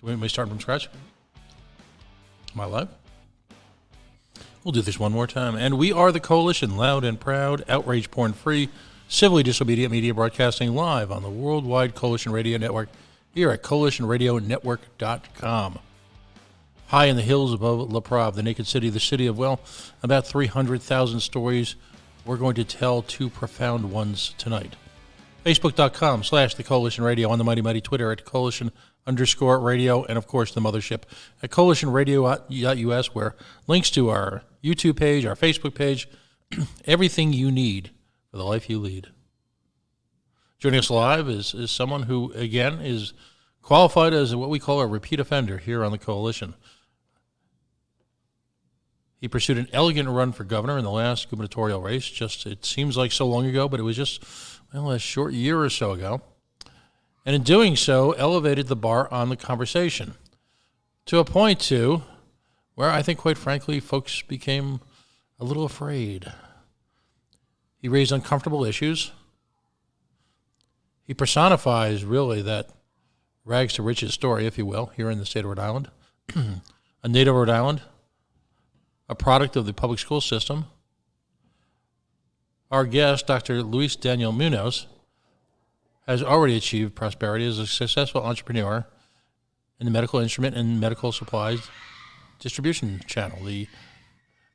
Do we start from scratch? Am I live? We'll do this one more time. And we are the Coalition, loud and proud, outrage porn free, civilly disobedient media broadcasting live on the Worldwide Coalition Radio Network here at coalitionradionetwork.com. High in the hills above La Prave, the naked city, the city of, well, about 300,000 stories. We're going to tell two profound ones tonight. Facebook.com/The Coalition Radio, on the mighty, mighty Twitter at Coalition_radio, and of course the mothership at coalitionradio.us, where links to our YouTube page, our Facebook page, everything you need for the life you lead. Joining us live is someone who, again, is qualified as what we call a repeat offender here on the Coalition. He pursued an elegant run for governor in the last gubernatorial race. It seems like so long ago, but it was just, a short year or so ago. And in doing so, elevated the bar on the conversation to a point, too, where I think, quite frankly, folks became a little afraid. He raised uncomfortable issues. He personifies, really, that rags to riches story, if you will, here in the state of Rhode Island. A native of Rhode Island, a product of the public school system. Our guest, Dr. Luis Daniel Munoz, has already achieved prosperity as a successful entrepreneur in the medical instrument and medical supplies distribution channel, the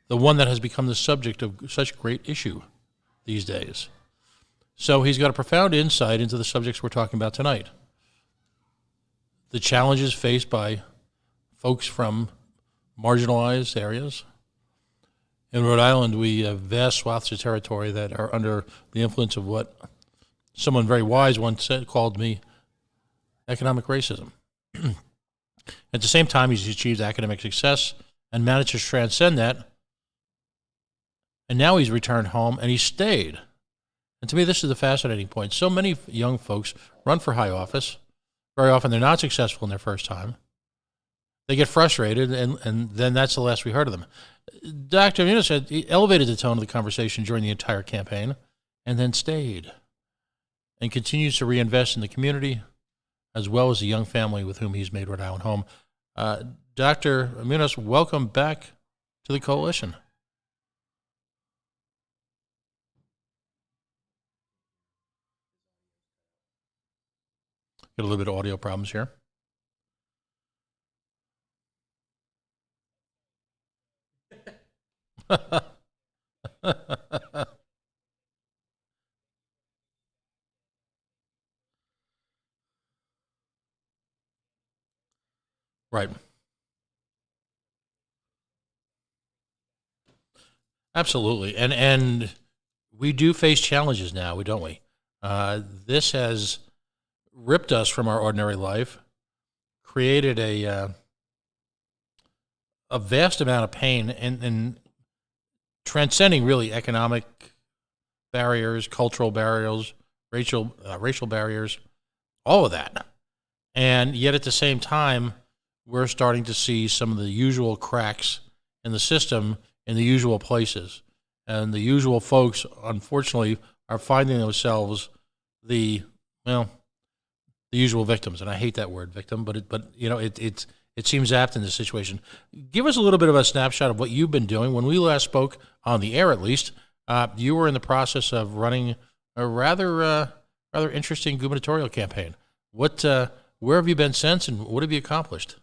one that has become the subject of such great issue these days. So he's got a profound insight into the subjects we're talking about tonight. The challenges faced by folks from marginalized areas. In Rhode Island, we have vast swaths of territory that are under the influence of what someone very wise once called me economic racism. At the same time, he's achieved academic success and managed to transcend that. And now he's returned home and he stayed. And to me, this is the fascinating point. So many young folks run for high office. Very often they're not successful in their first time. They get frustrated, and then that's the last we heard of them. Dr. Munoz said he elevated the tone of the conversation during the entire campaign and then stayed and continues to reinvest in the community as well as the young family with whom he's made Rhode Island home. Dr. Munoz, welcome back to the Coalition. Got a little bit of audio problems here. Right. Absolutely. And we do face challenges now, don't we? This has ripped us from our ordinary life, created a vast amount of pain, and transcending really economic barriers, cultural barriers, racial barriers, all of that. And yet at the same time, we're starting to see some of the usual cracks in the system in the usual places. And the usual folks, unfortunately, are finding themselves the usual victims. And I hate that word, victim, but it seems apt in this situation. Give us a little bit of a snapshot of what you've been doing. When we last spoke, on the air at least, you were in the process of running a rather interesting gubernatorial campaign. Where have you been since, and what have you accomplished?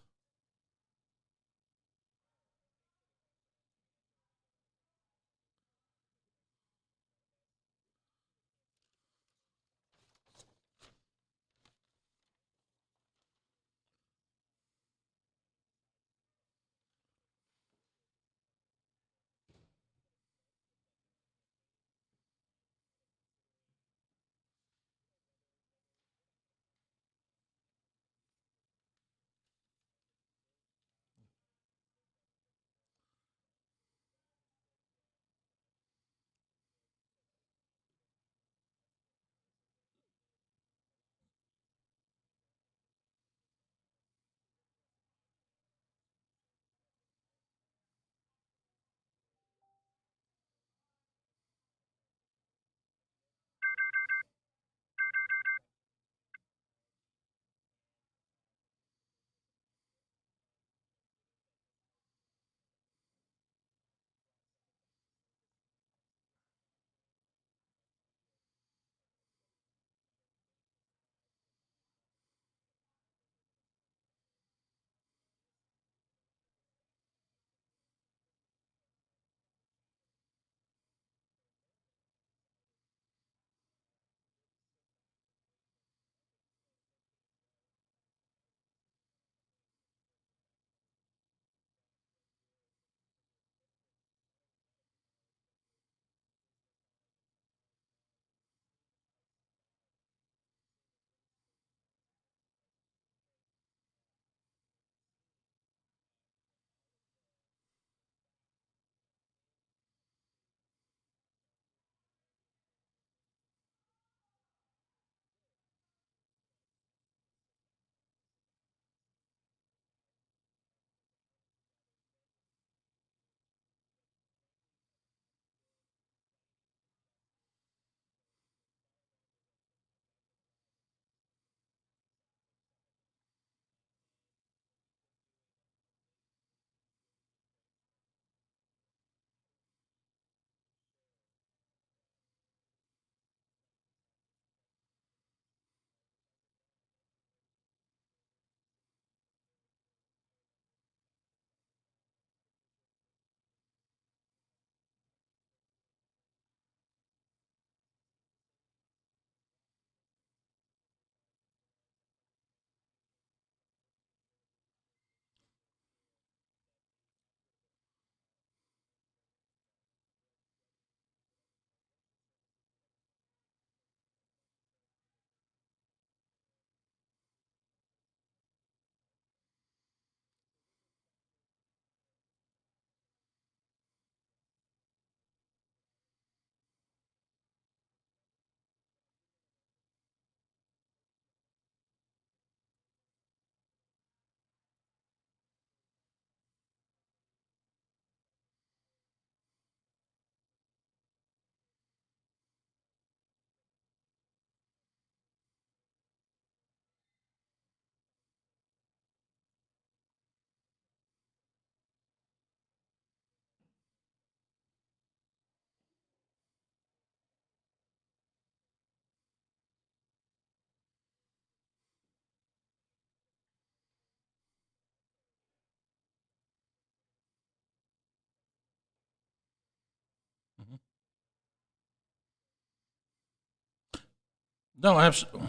No, absolutely.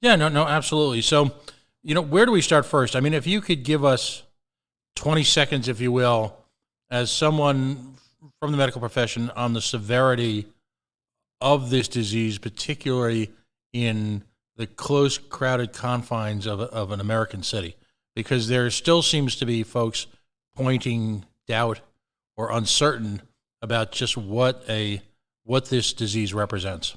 Yeah, no, no, absolutely. So, where do we start first? I mean, if you could give us 20 seconds, if you will, as someone from the medical profession on the severity of this disease, particularly in the close, crowded confines of an American city, because there still seems to be folks pointing doubt or uncertain about just what this disease represents.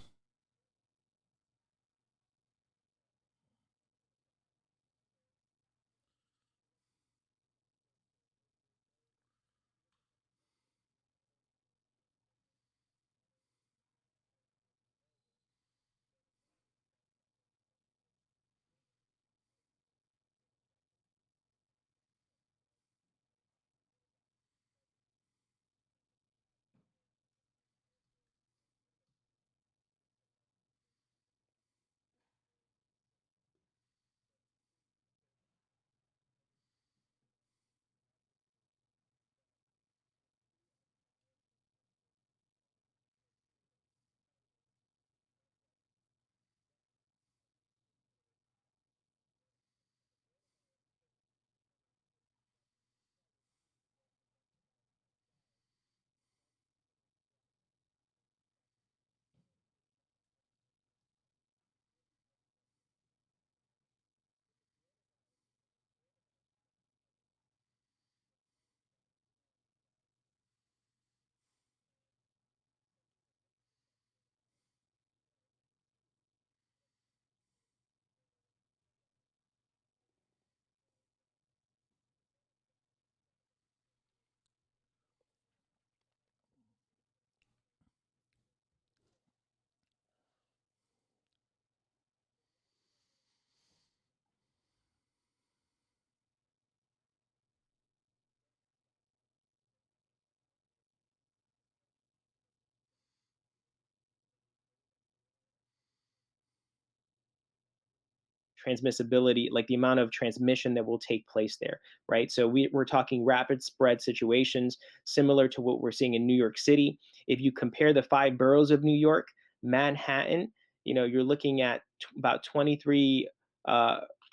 Transmissibility, like the amount of transmission that will take place there, right? So we're talking rapid spread situations similar to what we're seeing in New York City. If you compare the five boroughs of New York, Manhattan, you're looking at about 23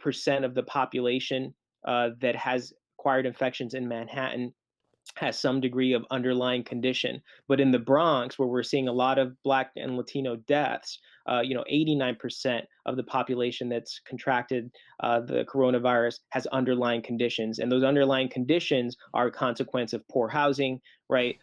percent of the population that has acquired infections in Manhattan has some degree of underlying condition. But in the Bronx, where we're seeing a lot of Black and Latino deaths, 89% of the population that's contracted the coronavirus has underlying conditions. And those underlying conditions are a consequence of poor housing, right?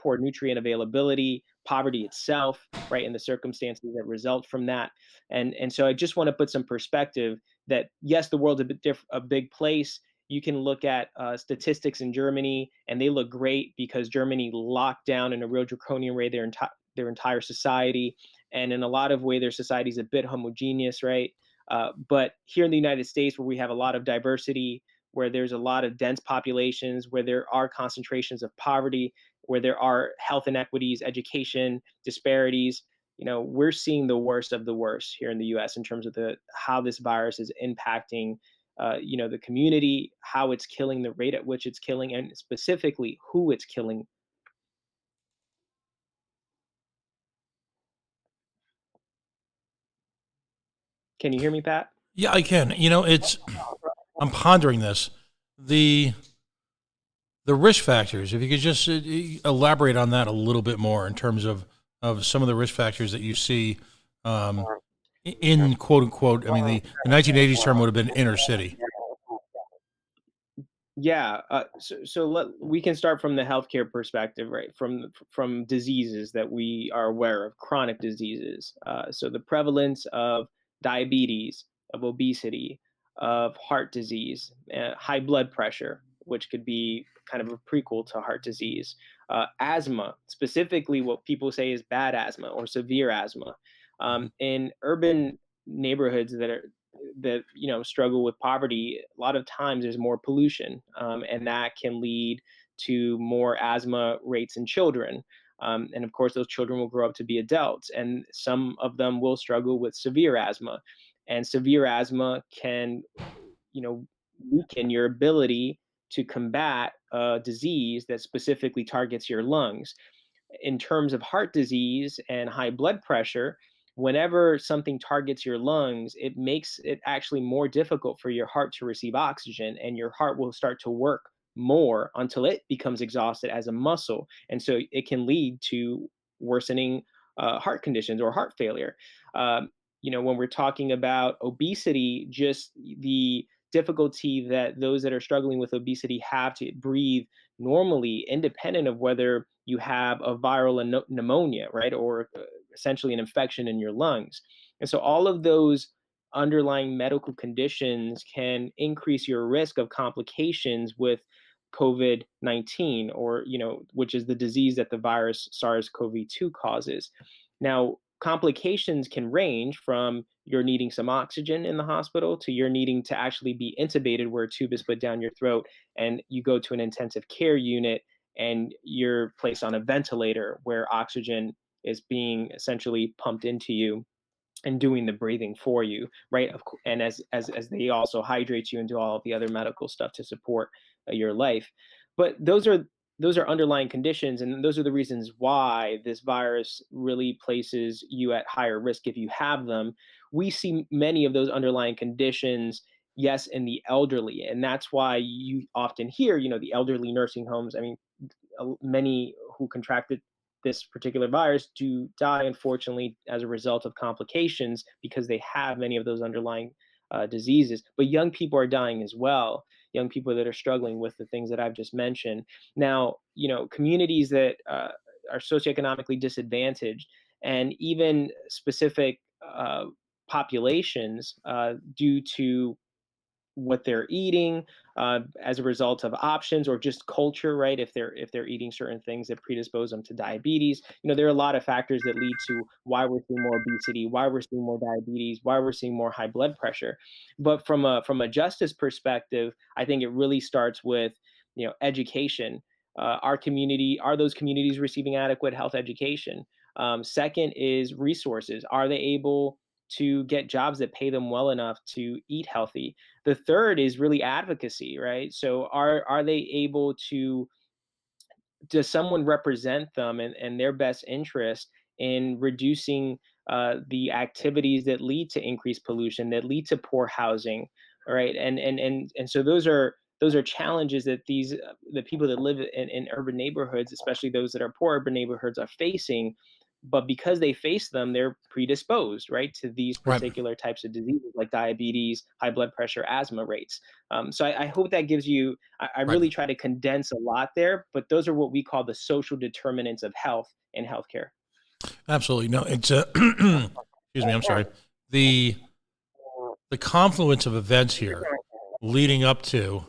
Poor nutrient availability, poverty itself, right? And the circumstances that result from that. And so I just want to put some perspective that, yes, the world's a big place. You can look at statistics in Germany, and they look great because Germany locked down in a real draconian way their entire society, and in a lot of way, their society is a bit homogeneous, right? But here in the United States, where we have a lot of diversity, where there's a lot of dense populations, where there are concentrations of poverty, where there are health inequities, education disparities, we're seeing the worst of the worst here in the U.S. in terms of the how this virus is impacting the community, how it's killing, the rate at which it's killing, and specifically who it's killing. Can you hear me, Pat? Yeah, I can. I'm pondering this. The the risk factors. If you could just elaborate on that a little bit more in terms of some of the risk factors that you see um, in quote unquote. I mean, the 1980s term would have been inner city. Yeah, we can start from the healthcare perspective, right? From diseases that we are aware of, chronic diseases. So the prevalence of diabetes, of obesity, of heart disease, high blood pressure, which could be kind of a prequel to heart disease, asthma, specifically what people say is bad asthma or severe asthma, Mhm. in urban neighborhoods that struggle with poverty. A lot of times there's more pollution, and that can lead to more asthma rates in children, and of course those children will grow up to be adults, and some of them will struggle with severe asthma, and severe asthma can weaken your ability to combat a disease that specifically targets your lungs. In terms of heart disease and high blood pressure, whenever something targets your lungs, it makes it actually more difficult for your heart to receive oxygen, and your heart will start to work more until it becomes exhausted as a muscle. And so it can lead to worsening heart conditions or heart failure. Um, when we're talking about obesity, just the difficulty that those that are struggling with obesity have to breathe normally, independent of whether you have a viral pneumonia, right, or essentially an infection in your lungs. And so all of those underlying medical conditions can increase your risk of complications with COVID-19, or which is the disease that the virus SARS-CoV-2 causes. Now, complications can range from you're needing some oxygen in the hospital to you're needing to actually be intubated, where a tube is put down your throat and you go to an intensive care unit and you're placed on a ventilator where oxygen is being essentially pumped into you and doing the breathing for you, right? And as they also hydrate you and do all of the other medical stuff to support your life. But those are underlying conditions, and those are the reasons why this virus really places you at higher risk if you have them. We see many of those underlying conditions, yes, in the elderly, and that's why you often hear, the elderly nursing homes. I mean, many who contracted this particular virus do die, unfortunately, as a result of complications because they have many of those underlying diseases. But young people are dying as well. Young people that are struggling with the things that I've just mentioned. Now, communities that are socioeconomically disadvantaged, and even specific populations, due to what they're eating, as a result of options or just culture, right? If they're eating certain things that predispose them to diabetes, there are a lot of factors that lead to why we're seeing more obesity, why we're seeing more diabetes, why we're seeing more high blood pressure. But from a justice perspective, I think it really starts with education. Are those communities receiving adequate health education? Second is resources. Are they able to get jobs that pay them well enough to eat healthy? The third is really advocacy, right? So are they able to, does someone represent them and their best interest in reducing the activities that lead to increased pollution, that lead to poor housing, all right? And so those are challenges that the people that live in urban neighborhoods, especially those that are poor urban neighborhoods, are facing. But because they face them, they're predisposed, right, to these Right. particular types of diseases like diabetes, high blood pressure, asthma rates. So I hope that gives you, I Right. really try to condense a lot there, but those are what we call the social determinants of health in healthcare. Absolutely. No, it's excuse me, I'm sorry. The the confluence of events here leading up to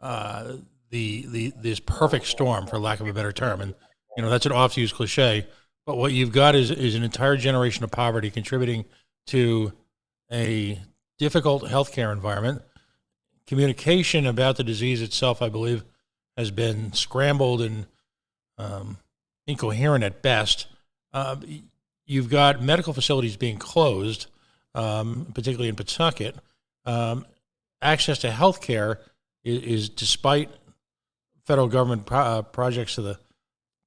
uh, the this perfect storm, for lack of a better term, and that's an oft-used cliche. But what you've got is an entire generation of poverty contributing to a difficult healthcare environment. Communication about the disease itself, I believe, has been scrambled and um, incoherent at best. Uh, you've got medical facilities being closed, particularly in Pawtucket. Um, Access to health care is, despite federal government projects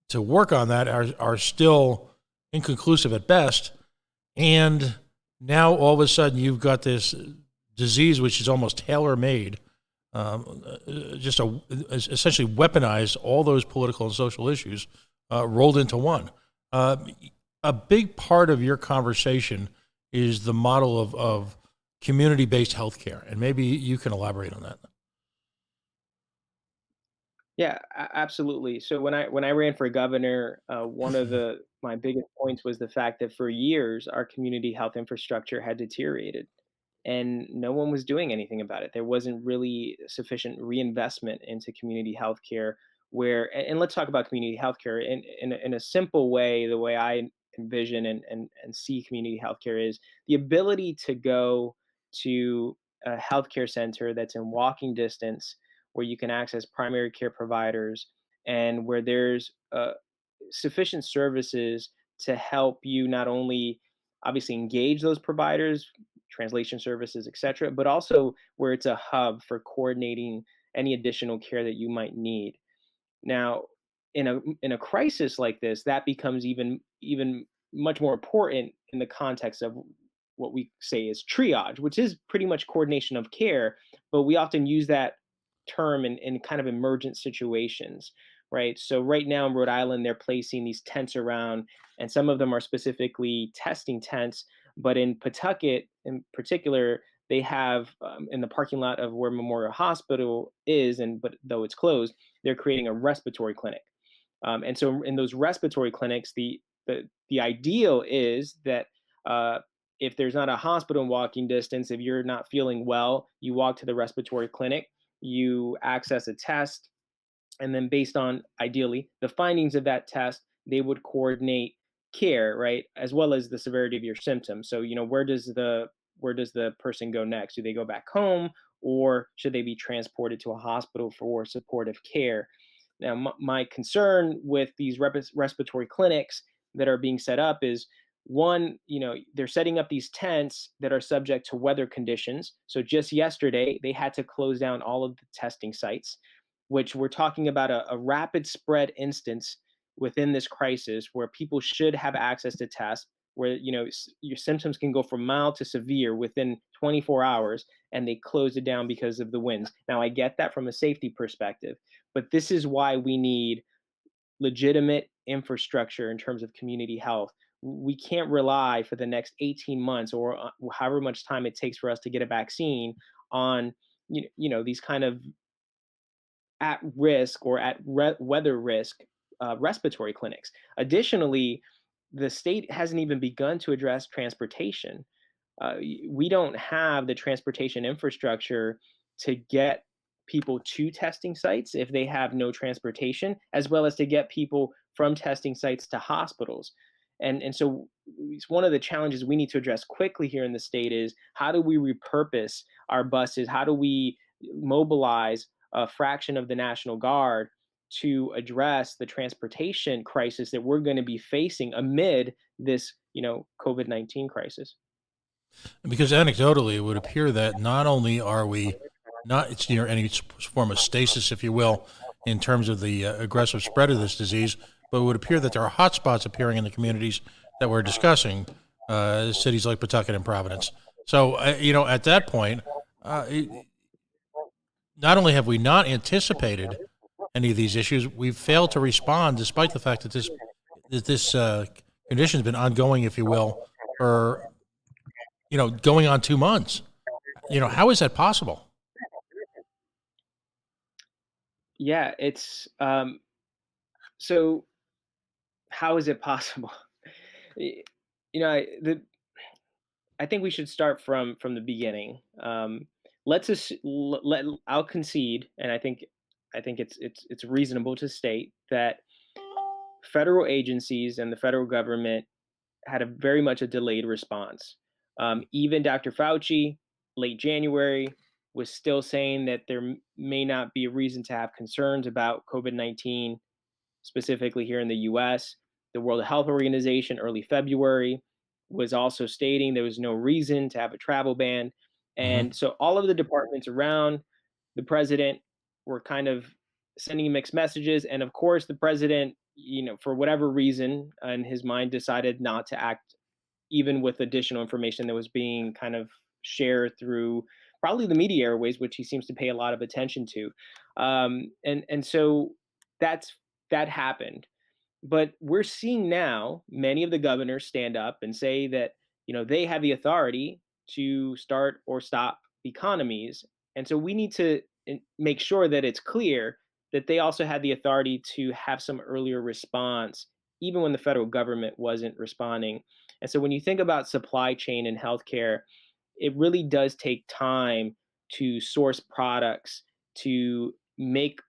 to work on that, are still inconclusive at best. And now all of a sudden you've got this disease which is almost tailor made, just essentially weaponized all those political and social issues rolled into one. Uh, a big part of your conversation is the model of community-based healthcare, and maybe you can elaborate on that. Yeah, absolutely. So when I ran for governor, one of the my biggest points was the fact that for years our community health infrastructure had deteriorated, and no one was doing anything about it. There wasn't really sufficient reinvestment into community healthcare. And let's talk about community healthcare in a simple way. The way I envision and see community healthcare is the ability to go to a healthcare center that's in walking distance, where you can access primary care providers, and where there's sufficient services to help you not only obviously engage those providers, translation services, etc., but also where it's a hub for coordinating any additional care that you might need. Now, in a crisis like this, that becomes even much more important in the context of what we say is triage, which is pretty much coordination of care, but we often use that term in kind of emergent situations, right? So right now in Rhode Island, they're placing these tents around, and some of them are specifically testing tents. But in Pawtucket, in particular, they have in the parking lot of where Memorial Hospital is, and but though it's closed, they're creating a respiratory clinic. And so in those respiratory clinics, the ideal is that uh, if there's not a hospital in walking distance, if you're not feeling well, you walk to the respiratory clinic, you access a test, and then based on ideally the findings of that test, they would coordinate care, right, as well as the severity of your symptoms. So where does the person go next? Do they go back home, or should they be transported to a hospital for supportive care? Now, my concern with these respiratory clinics that are being set up is, one, they're setting up these tents that are subject to weather conditions. So just yesterday, they had to close down all of the testing sites, which we're talking about a rapid spread instance within this crisis where people should have access to tests, where your symptoms can go from mild to severe within 24 hours, and they closed it down because of the winds. Now, I get that from a safety perspective, but this is why we need legitimate infrastructure in terms of community health. We can't rely for the next 18 months, or however much time it takes for us to get a vaccine, on these kind of at risk or weather risk respiratory clinics. Additionally, the state hasn't even begun to address transportation. We don't have the transportation infrastructure to get people to testing sites if they have no transportation, as well as to get people from testing sites to hospitals. And so it's one of the challenges we need to address quickly here in the state is, how do we repurpose our buses? How do we mobilize a fraction of the National Guard to address the transportation crisis that we're going to be facing amid this, COVID-19 crisis? Because anecdotally, it would appear that not only are we not it's near any form of stasis, if you will, in terms of the aggressive spread of this disease, but it would appear that there are hotspots appearing in the communities that we're discussing, cities like Pawtucket and Providence. So, at that point, not only have we not anticipated any of these issues, we've failed to respond, despite the fact that this condition has been ongoing, if you will, for going on 2 months. How is that possible? Yeah, it's so how is it possible? Y- you know, I think we should start from the beginning. I'll concede, and I think it's reasonable to state that federal agencies and the federal government had a very much a delayed response. Even Dr. Fauci, late January, was still saying that there may not be a reason to have concerns about COVID-19, specifically here in the US. The World Health Organization, early February, was also stating there was no reason to have a travel ban. Hmm. And so all of the departments around the president were kind of sending mixed messages. And of course, the president, for whatever reason in his mind, decided not to act, even with additional information that was being kind of shared through probably the media airways, which he seems to pay a lot of attention to. And so that's that happened. But we're seeing now many of the governors stand up and say that they have the authority to start or stop economies, and so we need to make sure that it's clear that they also had the authority to have some earlier response, even when the federal government wasn't responding. And so when you think about supply chain in healthcare, it really does take time to source products, to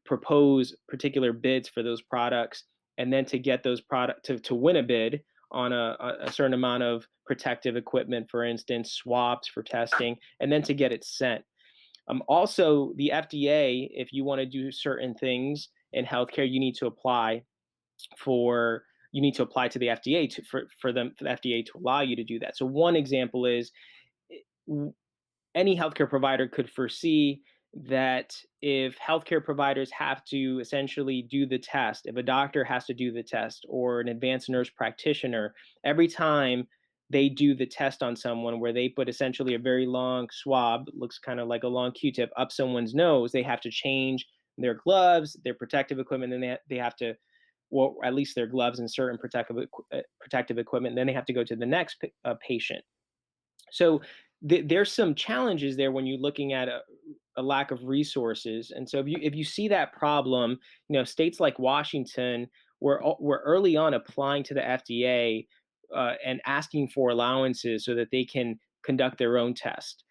propose particular bids for those products, and then to get those product to win a bid on a certain amount of protective equipment, for instance, swabs for testing, and then to get it sent. Also, the FDA, if you want to do certain things in healthcare, you need to apply to the FDA for the FDA to allow you to do that. So one example is, any healthcare provider could foresee that if healthcare providers have to essentially do the test, if a doctor has to do the test or an advanced nurse practitioner, every time they do the test on someone where they put essentially a very long swab, looks kind of like a long Q-tip up someone's nose, they have to change their gloves, their protective equipment, and they have to, well, at least their gloves and certain protective equipment. Then they have to go to the next patient. So there's some challenges there when you're looking at a lack of resources. And so if you see that problem, states like Washington were early on applying to the FDA and asking for allowances so that they can conduct their own test.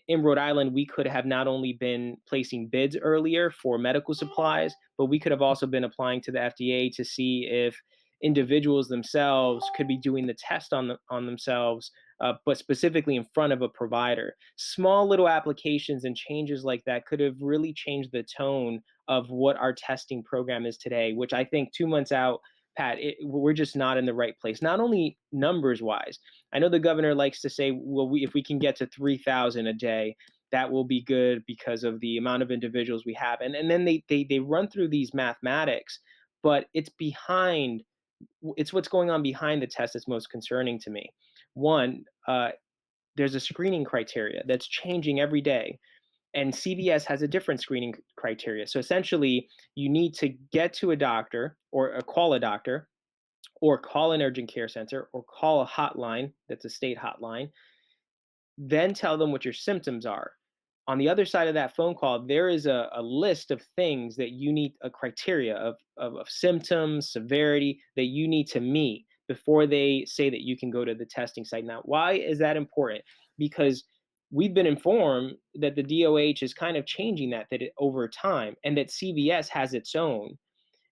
In Rhode Island, we could have not only been placing bids earlier for medical supplies, but we could have also been applying to the FDA to see if individuals themselves could be doing the test on themselves, but specifically in front of a provider. Small little applications and changes like that could have really changed the tone of what our testing program is today, which I think 2 months out, Pat, we're just not in the right place. Not only numbers wise, I know the governor likes to say, well, if we can get to 3,000 a day, that will be good because of the amount of individuals we have. And then they run through these mathematics, but it's what's going on behind the test that's most concerning to me. One, there's a screening criteria that's changing every day, and CVS has a different screening criteria. So essentially, you need to get to a doctor or call a doctor or call an urgent care center or call a hotline that's a state hotline, then tell them what your symptoms are. On the other side of that phone call, there is a list of things that you need, a criteria of symptoms, severity that you need to meet before they say that you can go to the testing site. Now, why is that important? Because we've been informed that the DOH is kind of changing over time, and that CVS has its own.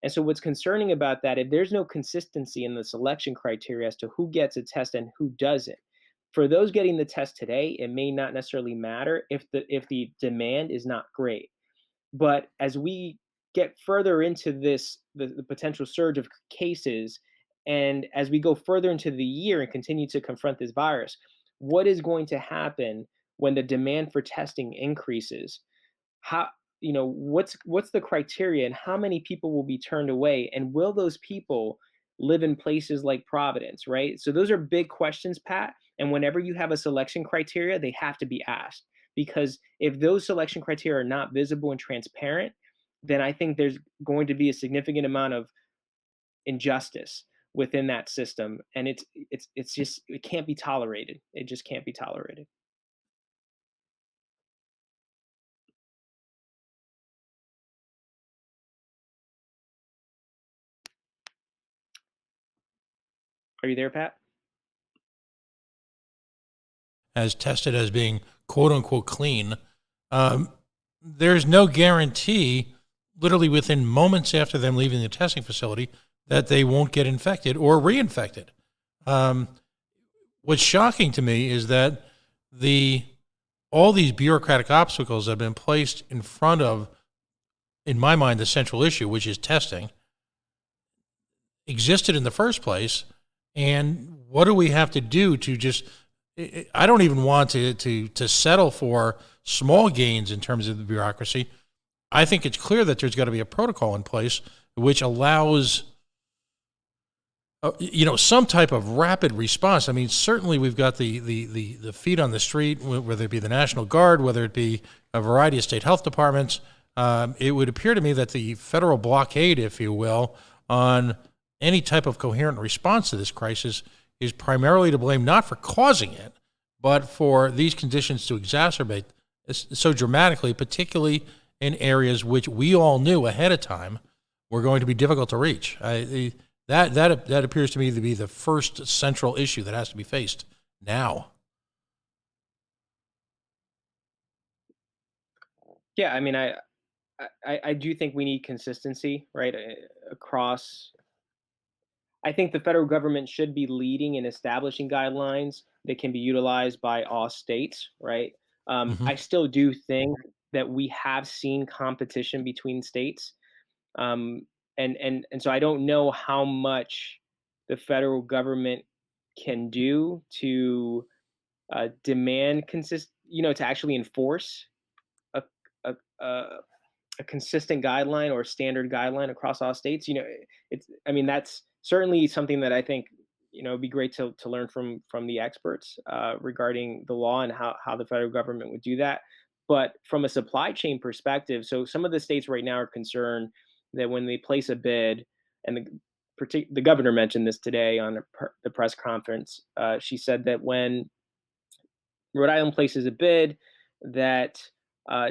And so what's concerning about that, if there's no consistency in the selection criteria as to who gets a test and who doesn't, for those getting the test today, it may not necessarily matter if the demand is not great. But as we get further into the potential surge of cases, and as we go further into the year and continue to confront this virus, what is going to happen when the demand for testing increases? How, what's the criteria, and how many people will be turned away, and will those people live in places like Providence, right? So those are big questions, Pat, and whenever you have a selection criteria, they have to be asked, because if those selection criteria are not visible and transparent, then I think there's going to be a significant amount of injustice within that system, and it's just, it can't be tolerated. It just can't be tolerated. Are you there, Pat? As tested as being quote unquote clean, um, there's no guarantee, literally within moments after them leaving the testing facility, that they won't get infected or reinfected. Um, what's shocking to me is that the all these bureaucratic obstacles have been placed in front of, in my mind, the central issue, which is testing, existed in the first place. And what do we have to do to just? I don't even want to settle for small gains in terms of the bureaucracy. I think it's clear that there's got to be a protocol in place which allows some type of rapid response. I mean, certainly we've got the feet on the street, whether it be the National Guard, whether it be a variety of state health departments. It would appear to me that the federal blockade, if you will, on any type of coherent response to this crisis is primarily to blame, not for causing it, but for these conditions to exacerbate so dramatically, particularly in areas which we all knew ahead of time were going to be difficult to reach. That appears to me to be the first central issue that has to be faced now. Yeah, I mean, I do think we need consistency, right, across. I think the federal government should be leading in establishing guidelines that can be utilized by all states, right? Hmm. I still do think that we have seen competition between states, um, and so I don't know how much the federal government can do to demand to actually enforce a, a a consistent guideline or standard guideline across all states, I mean, that's certainly something that I think, it'd be great to learn from the experts regarding the law and how the federal government would do that. But from a supply chain perspective, so some of the states right now are concerned that when they place a bid, and the governor mentioned this today on the press conference. She said that when Rhode Island places a bid, that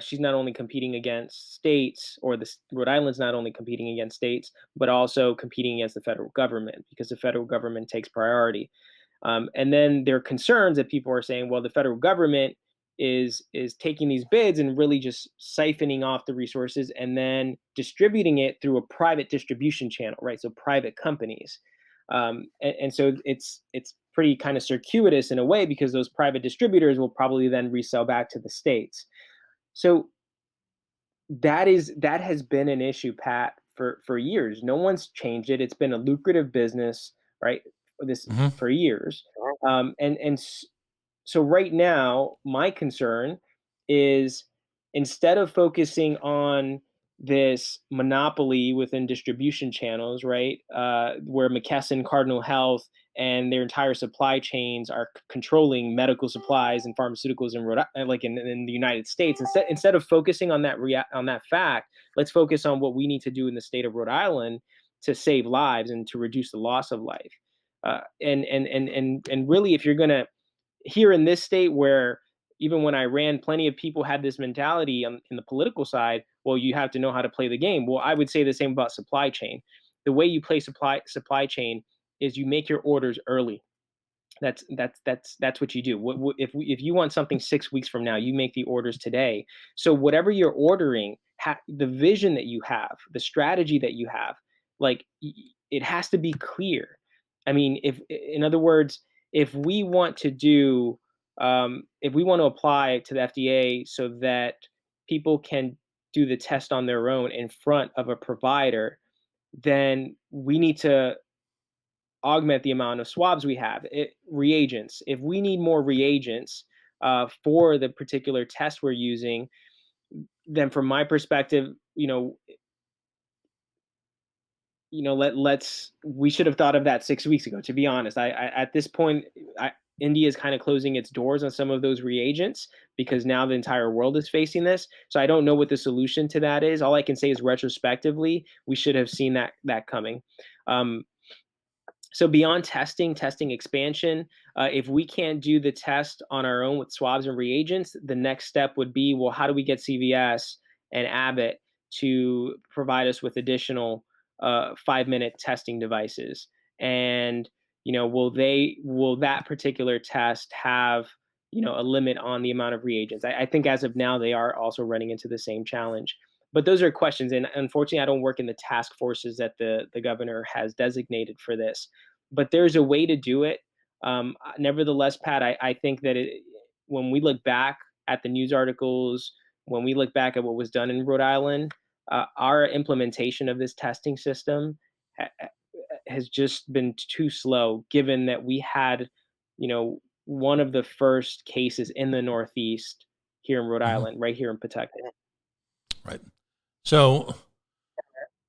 she's not only competing against states, or Rhode Island's not only competing against states, but also competing against the federal government, because the federal government takes priority. And then there are concerns that people are saying, well, the federal government is taking these bids and really just siphoning off the resources and then distributing it through a private distribution channel, right? So private companies, and so it's pretty kind of circuitous in a way, because those private distributors will probably then resell back to the states. So that has been an issue, Pat, for years. No one's changed it. It's been a lucrative business, right? This Hmm. for years, and so right now, my concern is, instead of focusing on this monopoly within distribution channels, right, where McKesson, Cardinal Health, and their entire supply chains are controlling medical supplies and pharmaceuticals in like in the United States. Instead of focusing on on that fact, let's focus on what we need to do in the state of Rhode Island to save lives and to reduce the loss of life. And really, if you're gonna, here in this state, where even when I ran, plenty of people had this mentality in the political side. Well, you have to know how to play the game. Well, I would say the same about supply chain. The way you play supply chain is you make your orders early. That's what you do. If you want something 6 weeks from now, you make the orders today. So whatever you're ordering, the vision that you have, the strategy that you have, like, it has to be clear. I mean, if in other words, if we want to do, if we want to apply to the FDA so that people can do the test on their own in front of a provider, then we need to augment the amount of swabs we have. Reagents. If we need more reagents for the particular test we're using, then from my perspective, let's we should have thought of that 6 weeks ago. To be honest, I at this point, India is kind of closing its doors on some of those reagents, because now the entire world is facing this. So I don't know what the solution to that is. All I can say is, retrospectively, we should have seen that coming. So beyond testing expansion, if we can't do the test on our own with swabs and reagents, the next step would be, well, how do we get CVS and Abbott to provide us with additional 5-minute testing devices? And will that particular test have a limit on the amount of reagents? I think as of now, they are also running into the same challenge. But those are questions, and unfortunately, I don't work in the task forces that the governor has designated for this. But there's a way to do it. Nevertheless, Pat, I think that when we look back at the news articles, when we look back at what was done in Rhode Island, our implementation of this testing system has just been too slow, given that we had, one of the first cases in the Northeast here in Rhode Hmm. Island, right here in Pawtucket. Right. So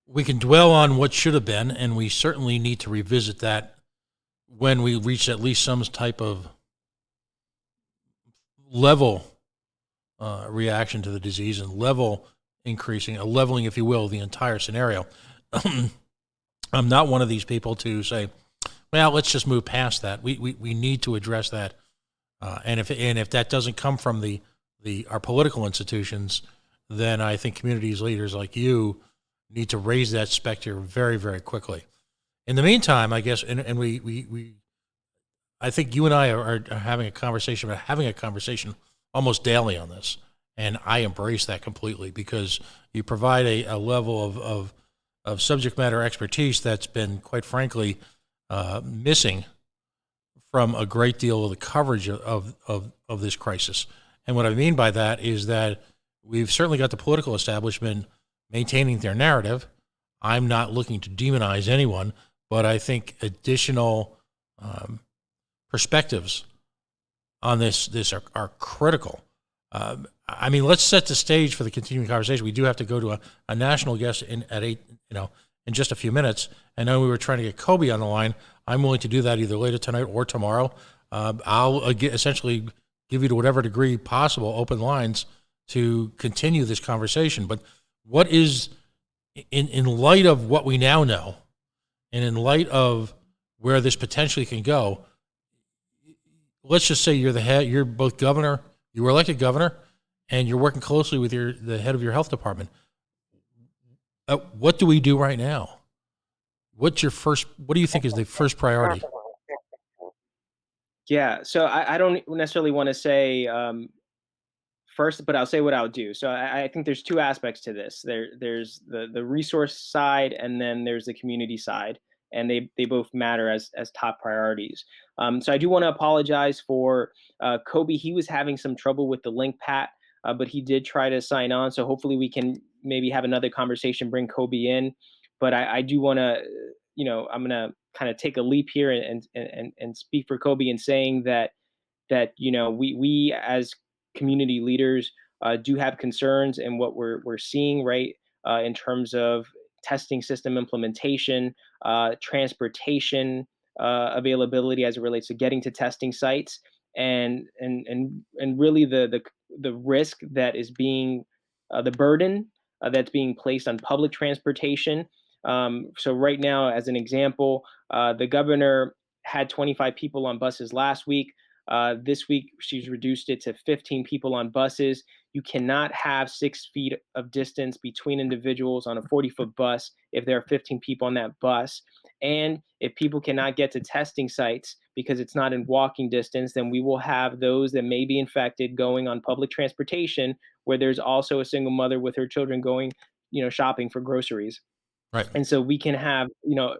we can dwell on what should have been, and we certainly need to revisit that when we reach at least some type of level reaction to the disease, and level increasing, a leveling, if you will, the entire scenario. I'm not one of these people to say, well, let's just move past that. We need to address that, and if that doesn't come from our political institutions, then I think communities leaders like you need to raise that specter very, very quickly. In the meantime, I guess, and I think you and I are having a conversation, about having a conversation almost daily on this, and I embrace that completely, because you provide a level of subject matter expertise that's been, quite frankly, missing from a great deal of the coverage of this crisis. And what I mean by that is that we've certainly got the political establishment maintaining their narrative. I'm not looking to demonize anyone, but I think additional perspectives on this are critical. I mean, let's set the stage for the continuing conversation. We do have to go to a national guest in at 8, in just a few minutes. I know we were trying to get Kobe on the line. I'm willing to do that either later tonight or tomorrow. I'll essentially give you to whatever degree possible open lines to continue this conversation. But what is, in light of what we now know, and in light of where this potentially can go, let's just say you're the head, you're both governor, you were elected governor, and you're working closely with the head of your health department. What do we do right now? What do you think is the first priority? Yeah, so I don't necessarily want to say first, but I'll say what I'll do. So I think there's two aspects to this. There's the resource side, and then there's the community side, and they both matter as top priorities. So I do want to apologize for Kobe. He was having some trouble with the link, Pat, but he did try to sign on. So hopefully we can maybe have another conversation, bring Kobe in. But I do want to, I'm gonna kind of take a leap here and speak for Kobe in saying that we as community leaders do have concerns and what we're seeing, right, in terms of testing system implementation, transportation availability as it relates to getting to testing sites, and really the risk that is being the burden that's being placed on public transportation. So right now, as an example, the governor had 25 people on buses last week. This week, she's reduced it to 15 people on buses. You cannot have 6 feet of distance between individuals on a 40-foot bus if there are 15 people on that bus. And if people cannot get to testing sites because it's not in walking distance, then we will have those that may be infected going on public transportation where there's also a single mother with her children going, shopping for groceries. Right. And so we can have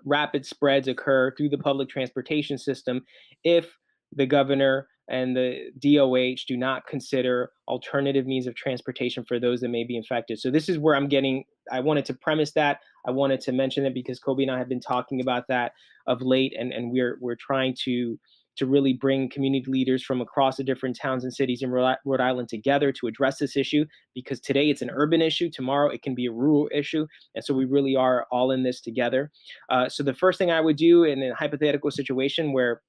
rapid spreads occur through the public transportation system if the governor and the DOH do not consider alternative means of transportation for those that may be infected. So this is where I wanted to premise that. I wanted to mention it because Kobe and I have been talking about that of late, and we're trying to really bring community leaders from across the different towns and cities in Rhode Island together to address this issue, because today it's an urban issue, tomorrow it can be a rural issue, and so we really are all in this together. So the first thing I would do in a hypothetical situation where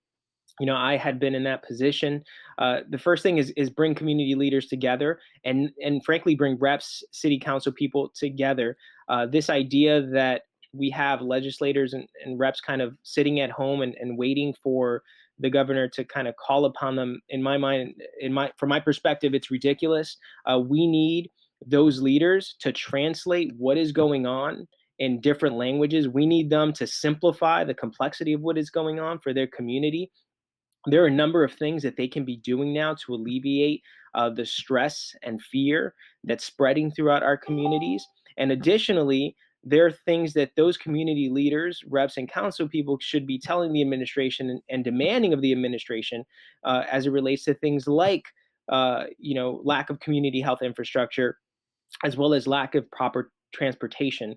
I had been in that position. The first thing is bring community leaders together, and frankly bring reps, city council people together. This idea that we have legislators and reps kind of sitting at home and waiting for the governor to kind of call upon them, in my mind, from my perspective, it's ridiculous. We need those leaders to translate what is going on in different languages. We need them to simplify the complexity of what is going on for their community. There are a number of things that they can be doing now to alleviate the stress and fear that's spreading throughout our communities. And additionally, there are things that those community leaders, reps, and council people should be telling the administration and demanding of the administration as it relates to things like, lack of community health infrastructure, as well as lack of proper transportation.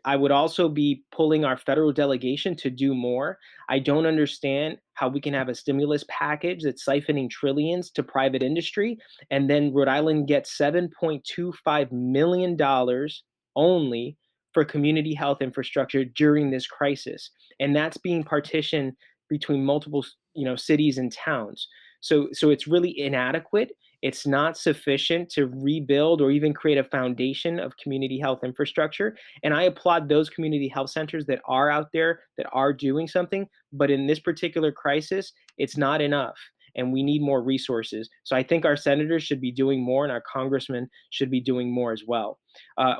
I would also be pulling our federal delegation to do more. I don't understand how we can have a stimulus package that's siphoning trillions to private industry, and then Rhode Island gets $7.25 million only for community health infrastructure during this crisis. And that's being partitioned between multiple, cities and towns. So it's really inadequate. It's not sufficient to rebuild or even create a foundation of community health infrastructure. And I applaud those community health centers that are out there that are doing something. But in this particular crisis, it's not enough. And we need more resources. So I think our senators should be doing more, and our congressmen should be doing more as well.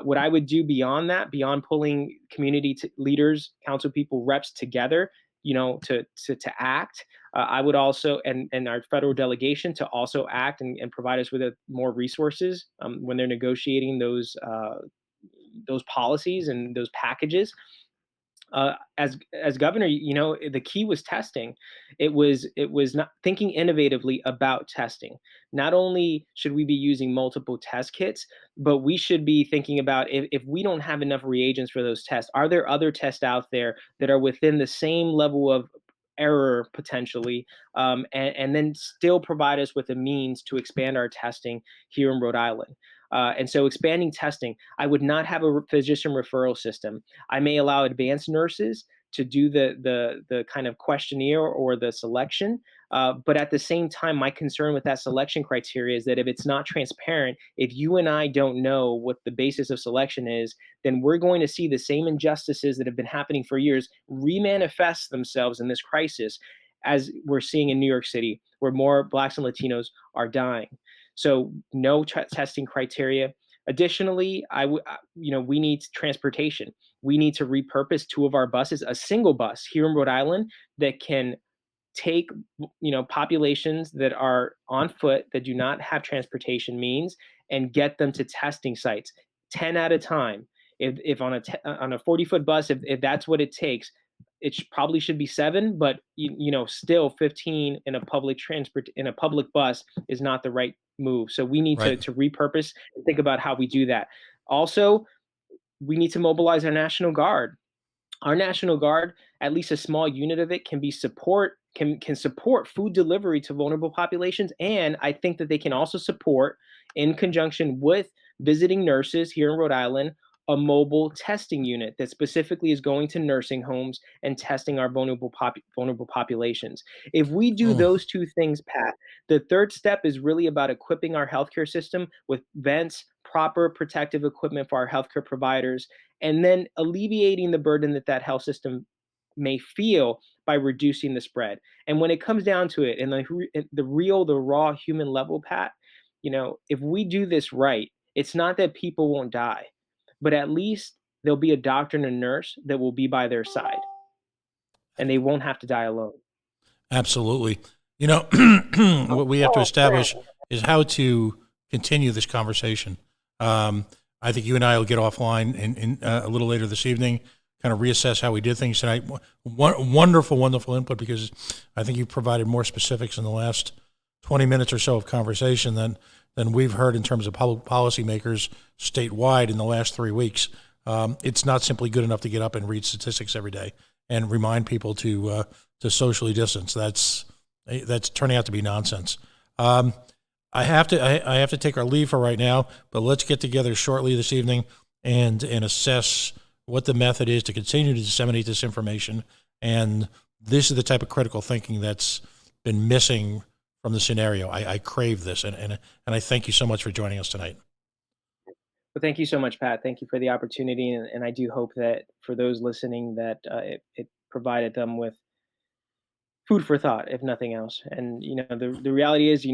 What I would do beyond that, beyond pulling community leaders, council people, reps together, to act, I would also, and our federal delegation to also act and provide us with more resources when they're negotiating those policies and those packages. As governor, the key was testing. It was not thinking innovatively about testing. Not only should we be using multiple test kits, but we should be thinking about, if we don't have enough reagents for those tests, are there other tests out there that are within the same level of error potentially, and then still provide us with a means to expand our testing here in Rhode Island. And so expanding testing, I would not have a physician referral system. I may allow advanced nurses to do the kind of questionnaire or the selection. But at the same time, my concern with that selection criteria is that if it's not transparent, if you and I don't know what the basis of selection is, then we're going to see the same injustices that have been happening for years remanifest themselves in this crisis, as we're seeing in New York City, where more Blacks and Latinos are dying. So no testing criteria. Additionally, we need transportation. We need to repurpose two of our buses, a single bus here in Rhode Island that can take populations that are on foot that do not have transportation means and get them to testing sites 10 at a time. If on a 40-foot bus, if that's what it takes, it probably should be 7, but still 15 in a public bus is not the right move. So we need Right. to repurpose and think about how we do that. Also, we need to mobilize our National Guard. Our National Guard, at least a small unit of it, can support food delivery to vulnerable populations, and I think that they can also support, in conjunction with visiting nurses here in Rhode Island, a mobile testing unit that specifically is going to nursing homes and testing our vulnerable populations. If we do Mm. those two things, Pat, the third step is really about equipping our healthcare system with vents, proper protective equipment for our healthcare providers, and then alleviating the burden that that health system may feel by reducing the spread. And when it comes down to it, and the raw human level, Pat, if we do this right, it's not that people won't die, but at least there'll be a doctor and a nurse that will be by their side, and they won't have to die alone. Absolutely. You know, what we have to establish is how to continue this conversation. I think you and I will get offline a little later this evening, kind of reassess how we did things tonight. Wonderful, wonderful input, because I think you provided more specifics in the last 20 minutes or so of conversation than we've heard in terms of public policymakers statewide in the last 3 weeks. It's not simply good enough to get up and read statistics every day and remind people to socially distance. That's turning out to be nonsense. I have to take our leave for right now, but let's get together shortly this evening and assess what the method is to continue to disseminate this information. And this is the type of critical thinking that's been missing from the scenario. I crave this, and I thank you so much for joining us tonight. But thank you so much, Pat. Thank you for the opportunity, and I do hope that for those listening, that it provided them with food for thought, if nothing else. And the reality is,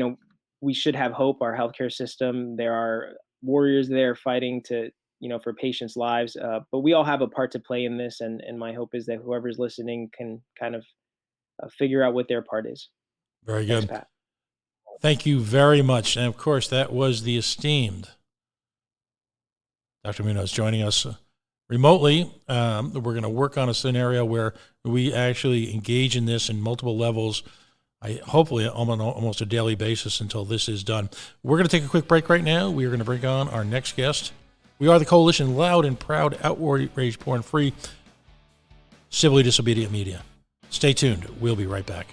we should have hope. Our healthcare system, there are warriors there fighting to for patients' lives. But we all have a part to play in this, and my hope is that whoever's listening can kind of figure out what their part is. Very Thanks, good. Pat. Thank you very much. And of course, that was the esteemed Dr. Munoz joining us remotely. We're going to work on a scenario where we actually engage in this in multiple levels. Hopefully on almost a daily basis until this is done. We're going to take a quick break right now. We are going to bring on our next guest. We are the Coalition Loud and Proud, Outrage Porn Free, Civilly Disobedient Media. Stay tuned. We'll be right back.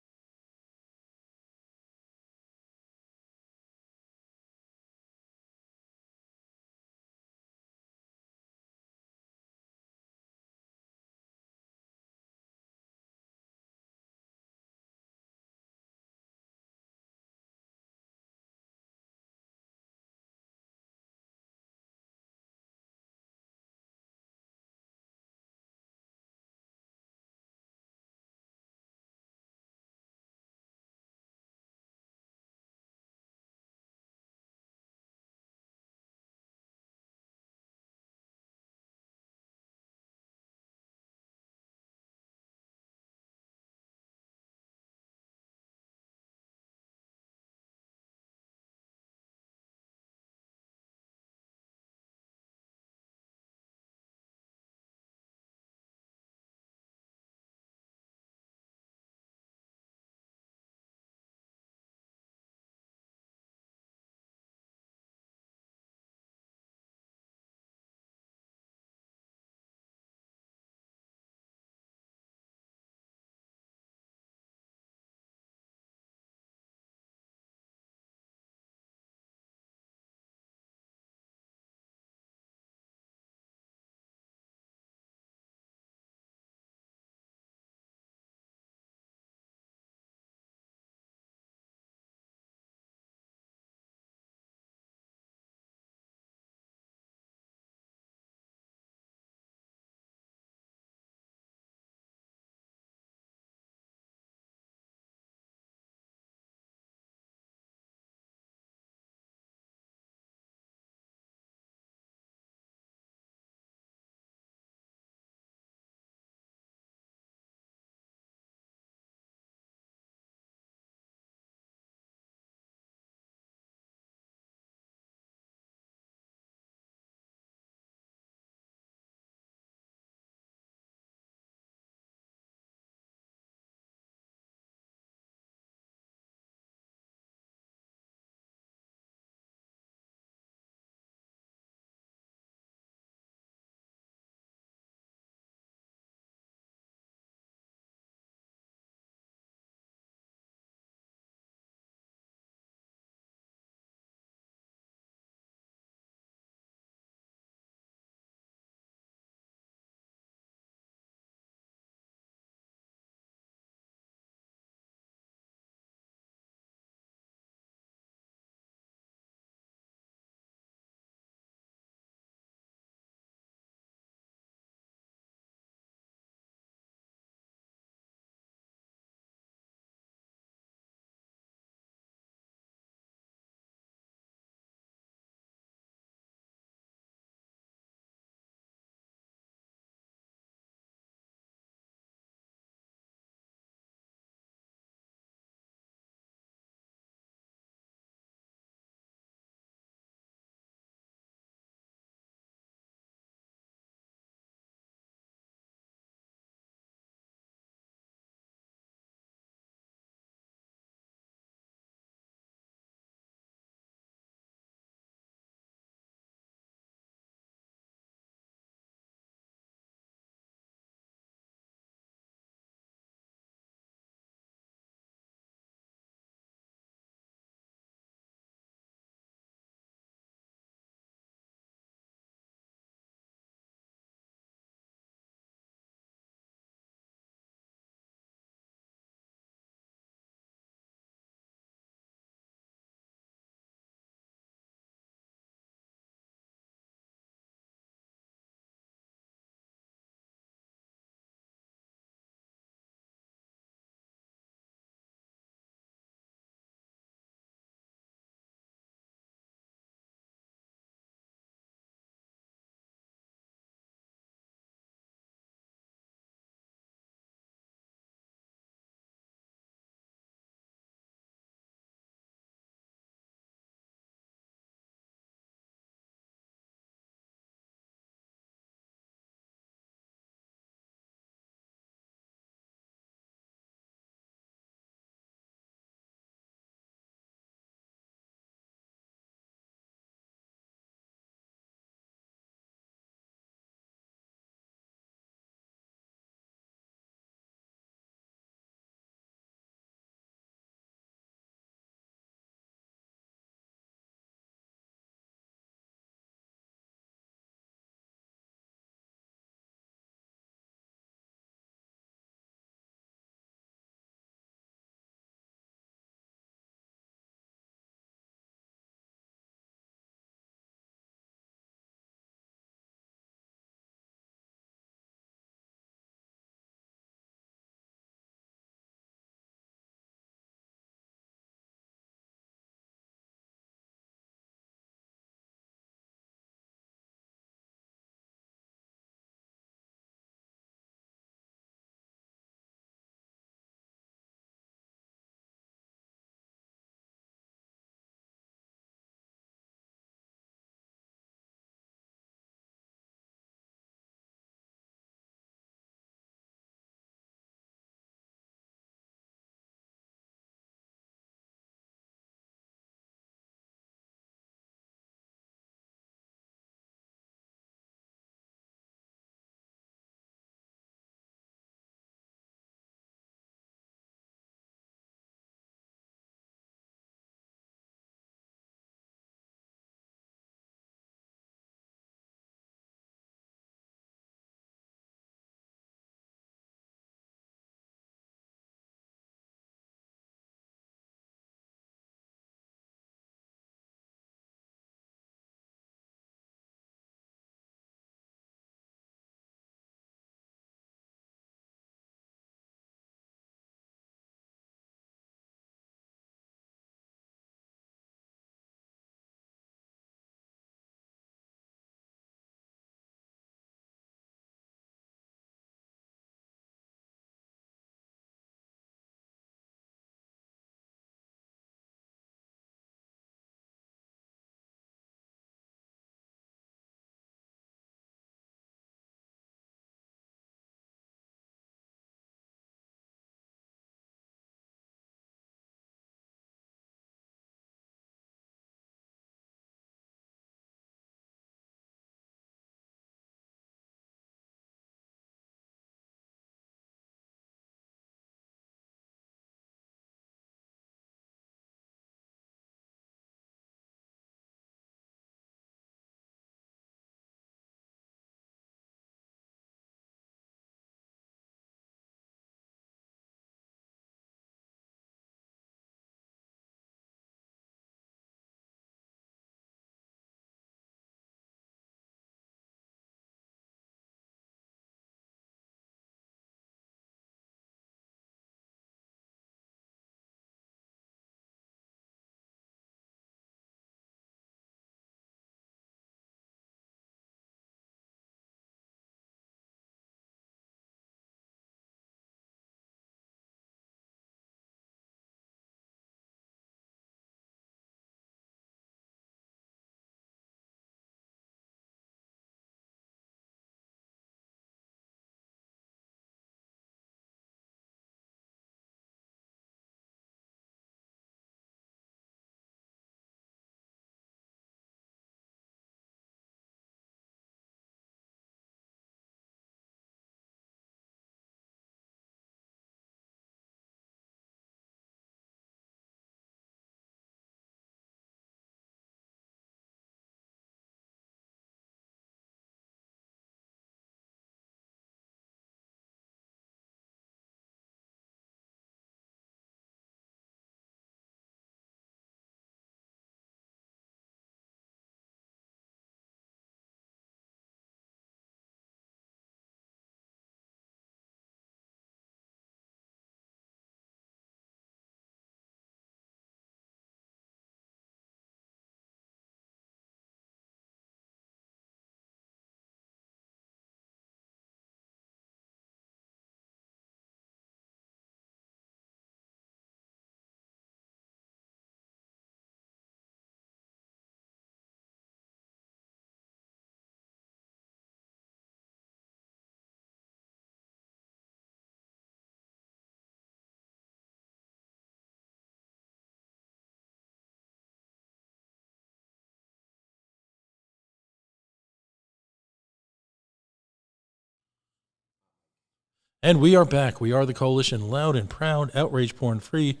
And we are back. We are the Coalition, loud and proud, outrage porn free,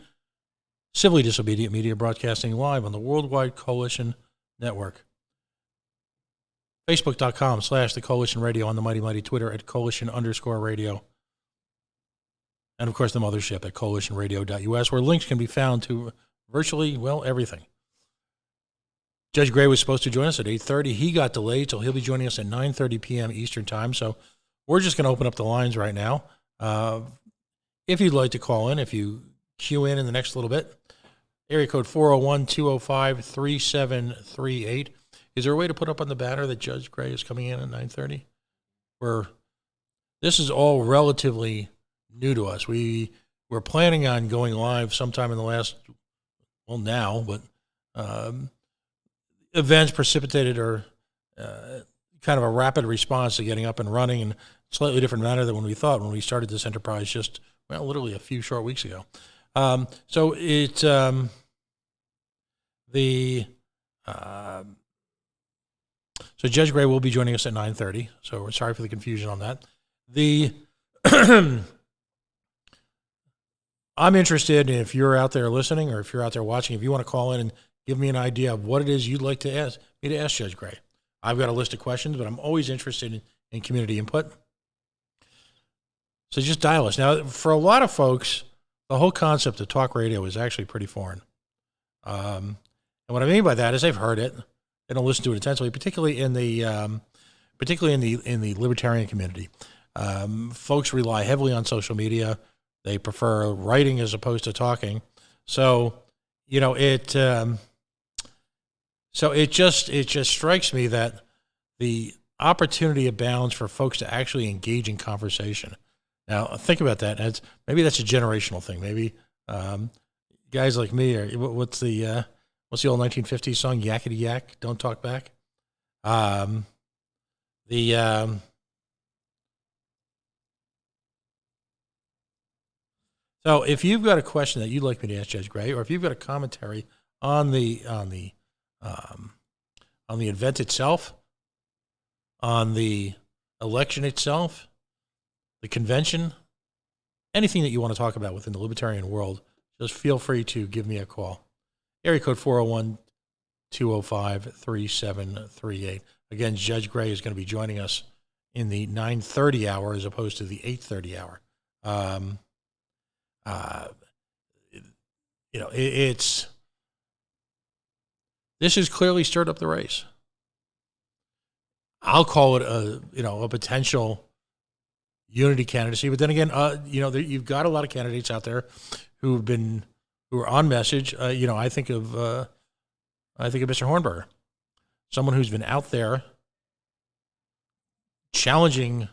civilly disobedient media, broadcasting live on the Worldwide Coalition Network. Facebook.com/The Coalition Radio, on the mighty, mighty Twitter at Coalition_radio. And of course, the mothership at coalitionradio.us, where links can be found to virtually, well, everything. Judge Gray was supposed to join us at 8:30. He got delayed, so he'll be joining us at 9:30 p.m. Eastern Time. So we're just going to open up the lines right now. If you'd like to call in, if you queue in the next little bit, area code 401-205-3738. Is there a way to put up on the banner that Judge Gray is coming in at 9:30? This is all relatively new to us. We're planning on going live sometime in the last, well, now, but events precipitated or kind of a rapid response to getting up and running in a slightly different manner than when we thought when we started this enterprise just, well, literally a few short weeks ago. So Judge Gray will be joining us at 9:30. So we're sorry for the confusion on that. I'm interested in, if you're out there listening or if you're out there watching, if you want to call in and give me an idea of what it is you'd like to ask me to ask Judge Gray. I've got a list of questions, but I'm always interested in community input. So just dial us. Now, for a lot of folks, the whole concept of talk radio is actually pretty foreign. And what I mean by that is they've heard it. They don't listen to it intensely, particularly in the libertarian community. Folks rely heavily on social media. They prefer writing as opposed to talking. So, it just strikes me that the opportunity abounds for folks to actually engage in conversation. Now, think about that. Maybe that's a generational thing. Maybe guys like me are. What's the old 1950s song? Yakety yak, don't talk back. So if you've got a question that you'd like me to ask Judge Gray, or if you've got a commentary on the event itself, on the election itself, the convention, anything that you want to talk about within the libertarian world, just feel free to give me a call. Area code 401-205-3738. Again, Judge Gray is going to be joining us in the 9:30 hour as opposed to the 8:30 hour. This has clearly stirred up the race. I'll call it a potential unity candidacy, but then again, you've got a lot of candidates out there who are on message. I think of Mr. Hornberger, someone who's been out there challenging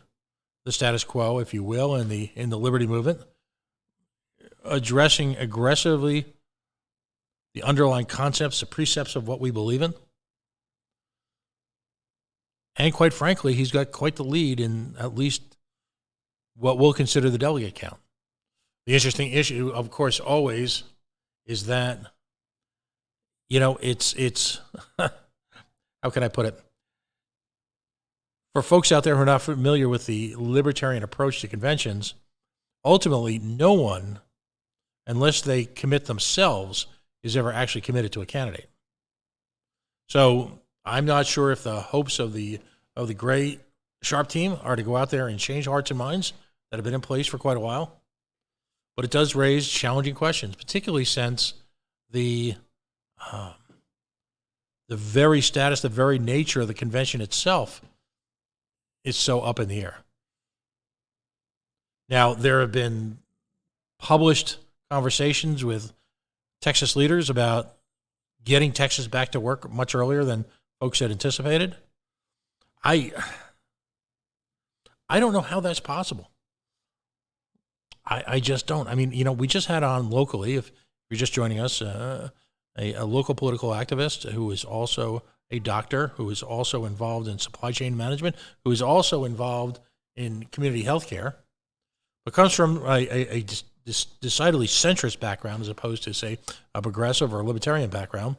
the status quo, if you will, in the liberty movement, addressing aggressively the underlying concepts, the precepts of what we believe in. And quite frankly, he's got quite the lead in at least what we'll consider the delegate count. The interesting issue, of course, always is that, it's how can I put it? For folks out there who are not familiar with the libertarian approach to conventions, ultimately no one, unless they commit themselves, is ever actually committed to a candidate. So I'm not sure if the hopes of the great Sharp team are to go out there and change hearts and minds that have been in place for quite a while. But it does raise challenging questions, particularly since the very status, the very nature of the convention itself is so up in the air. Now, there have been published conversations with Texas leaders about getting Texas back to work much earlier than folks had anticipated. I don't know how that's possible. I just don't. I mean, we just had on locally, if you're just joining us, a local political activist who is also a doctor, who is also involved in supply chain management, who is also involved in community health care, but comes from a decidedly centrist background as opposed to, say, a progressive or a libertarian background.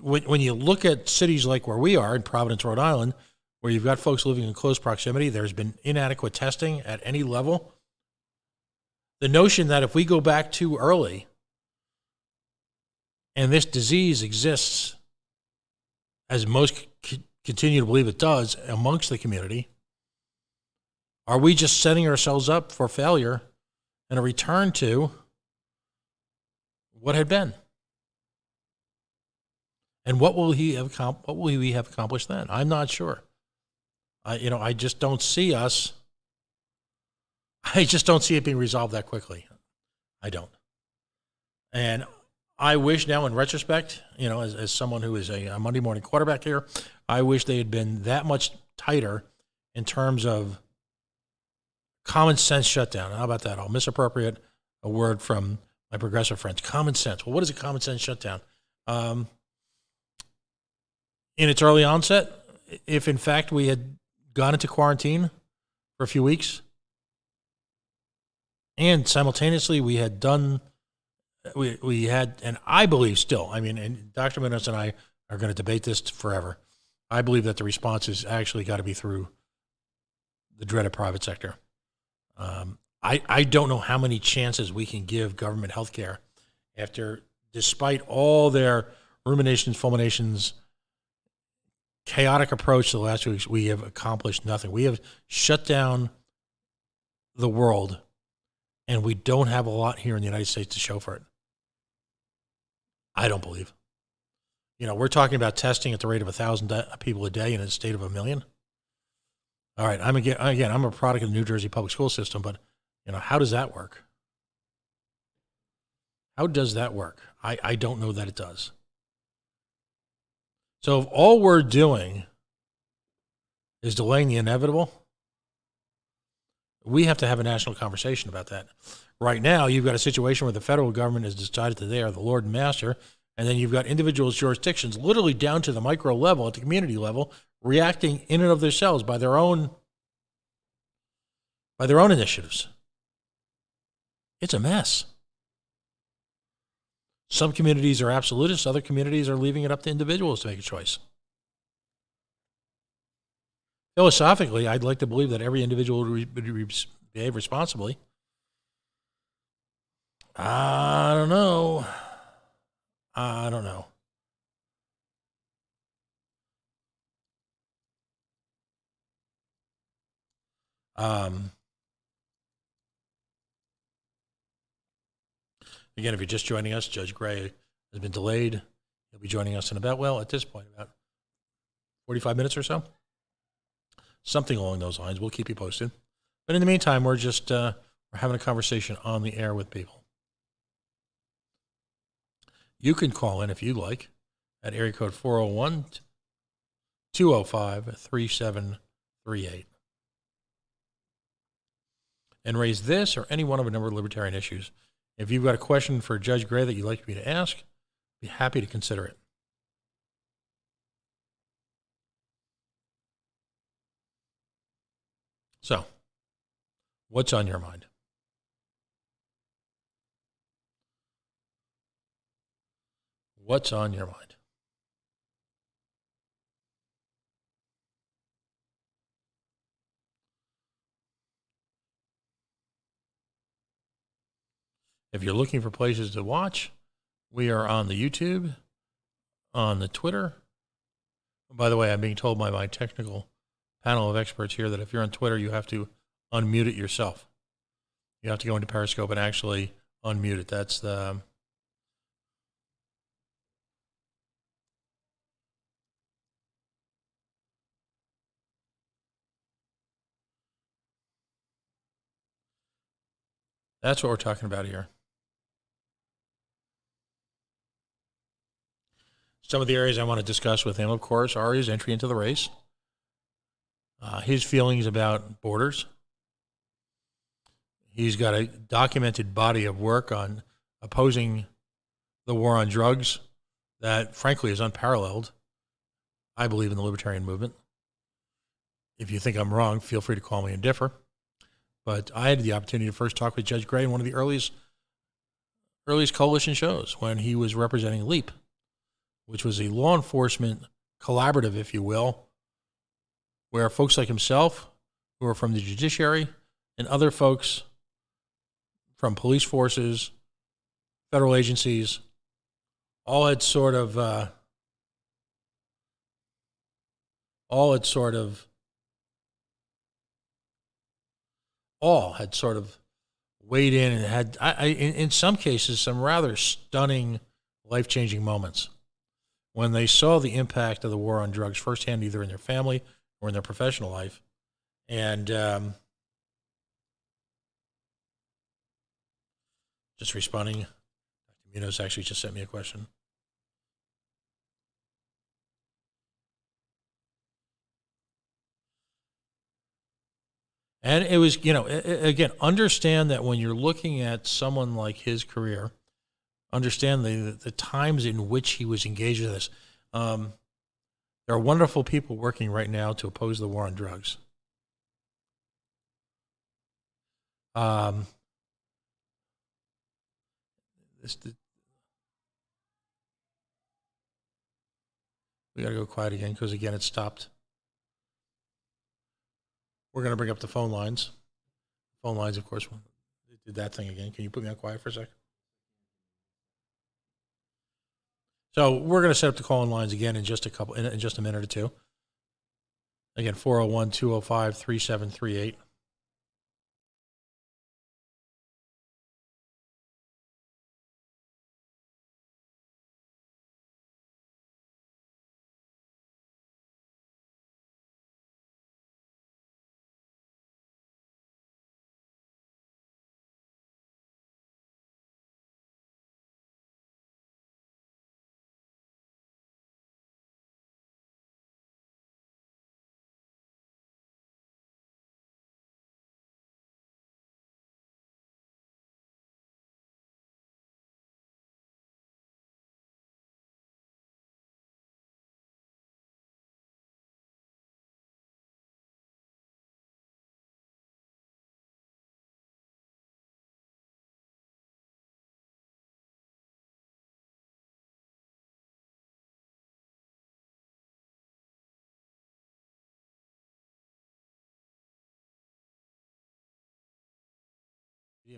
When you look at cities like where we are in Providence, Rhode Island, where you've got folks living in close proximity. There's been inadequate testing at any level. The notion that if we go back too early and this disease exists, as most continue to believe it does amongst the community, are we just setting ourselves up for failure and a return to what had been? And what will we have accomplished then? I'm not sure. I just don't see us. I just don't see it being resolved that quickly. I don't. And I wish now, in retrospect, as someone who is a Monday morning quarterback here, I wish they had been that much tighter in terms of common sense shutdown. How about that? I'll misappropriate a word from my progressive friends. Common sense. Well, what is a common sense shutdown? In its early onset, if in fact we had gone into quarantine for a few weeks, and simultaneously we had done, we had, and I believe still, and Dr. Munoz and I are going to debate this forever. I believe that the response has actually got to be through the dreaded private sector. I don't know how many chances we can give government health care after, despite all their ruminations, fulminations, chaotic approach to the last 2 weeks, we have accomplished nothing. We have shut down the world, and we don't have a lot here in the United States to show for it. I don't believe. We're talking about testing at the rate of 1,000 people a day in a state of 1 million. All right, I'm a product of the New Jersey public school system, but how does that work? How does that work? I don't know that it does. So if all we're doing is delaying the inevitable, we have to have a national conversation about that. Right now, you've got a situation where the federal government has decided that they are the Lord and Master, and then you've got individual jurisdictions, literally down to the micro level, at the community level, reacting in and of themselves by their own initiatives. It's a mess. Some communities are absolutists. Other communities are leaving it up to individuals to make a choice. Philosophically, I'd like to believe that every individual would behave responsibly. I don't know. Again, if you're just joining us, Judge Gray has been delayed. He'll be joining us in at this point, about 45 minutes or so. Something along those lines. We'll keep you posted. But in the meantime, we're just we're having a conversation on the air with people. You can call in if you'd like at area code 401-205-3738 and raise this or any one of a number of libertarian issues. If you've got a question for Judge Gray that you'd like me to ask, I'd be happy to consider it. So, what's on your mind? What's on your mind? If you're looking for places to watch, we are on the YouTube, on the Twitter. By the way, I'm being told by my technical panel of experts here that if you're on Twitter, you have to unmute it yourself. You have to go into Periscope and actually unmute it. That's what we're talking about here. Some of the areas I want to discuss with him, of course, are his entry into the race, his feelings about borders. He's got a documented body of work on opposing the war on drugs that, frankly, is unparalleled, I believe, in the libertarian movement. If you think I'm wrong, feel free to call me and differ. But I had the opportunity to first talk with Judge Gray in one of the earliest coalition shows when he was representing LEAP, which was a law enforcement collaborative, if you will, where folks like himself, who are from the judiciary, and other folks from police forces, federal agencies, all had sort of all had sort of weighed in and had, in some cases, some rather stunning, life-changing moments when they saw the impact of the war on drugs firsthand, either in their family or in their professional life. And just responding, Dr. Munoz actually just sent me a question. And it was, again, understand that when you're looking at someone like his career, understand the times in which he was engaged in this. There are wonderful people working right now to oppose the war on drugs. We got to go quiet again because, again, it stopped. We're going to bring up the phone lines. Phone lines, of course, it did that thing again. Can you put me on quiet for a sec? So we're going to set up the call-in lines again in just a minute or two. Again, 401-205-3738.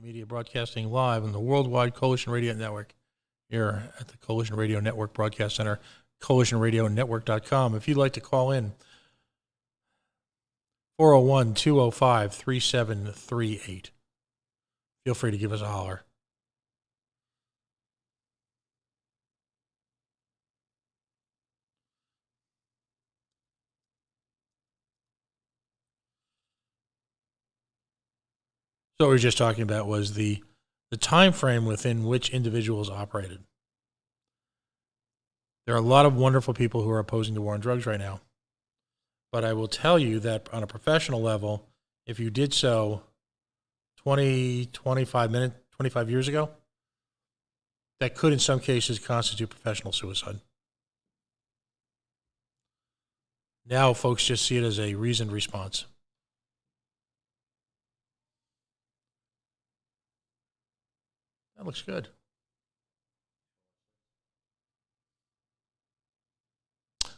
Media broadcasting live on the Worldwide Coalition Radio Network here at the Coalition Radio Network Broadcast Center, coalitionradionetwork.com. If you'd like to call in, 401-205-3738. Feel free to give us a holler. So what we were just talking about was the time frame within which individuals operated. There are a lot of wonderful people who are opposing the war on drugs right now. But I will tell you that on a professional level, if you did so 25 years ago, that could in some cases constitute professional suicide. Now folks just see it as a reasoned response. That looks good.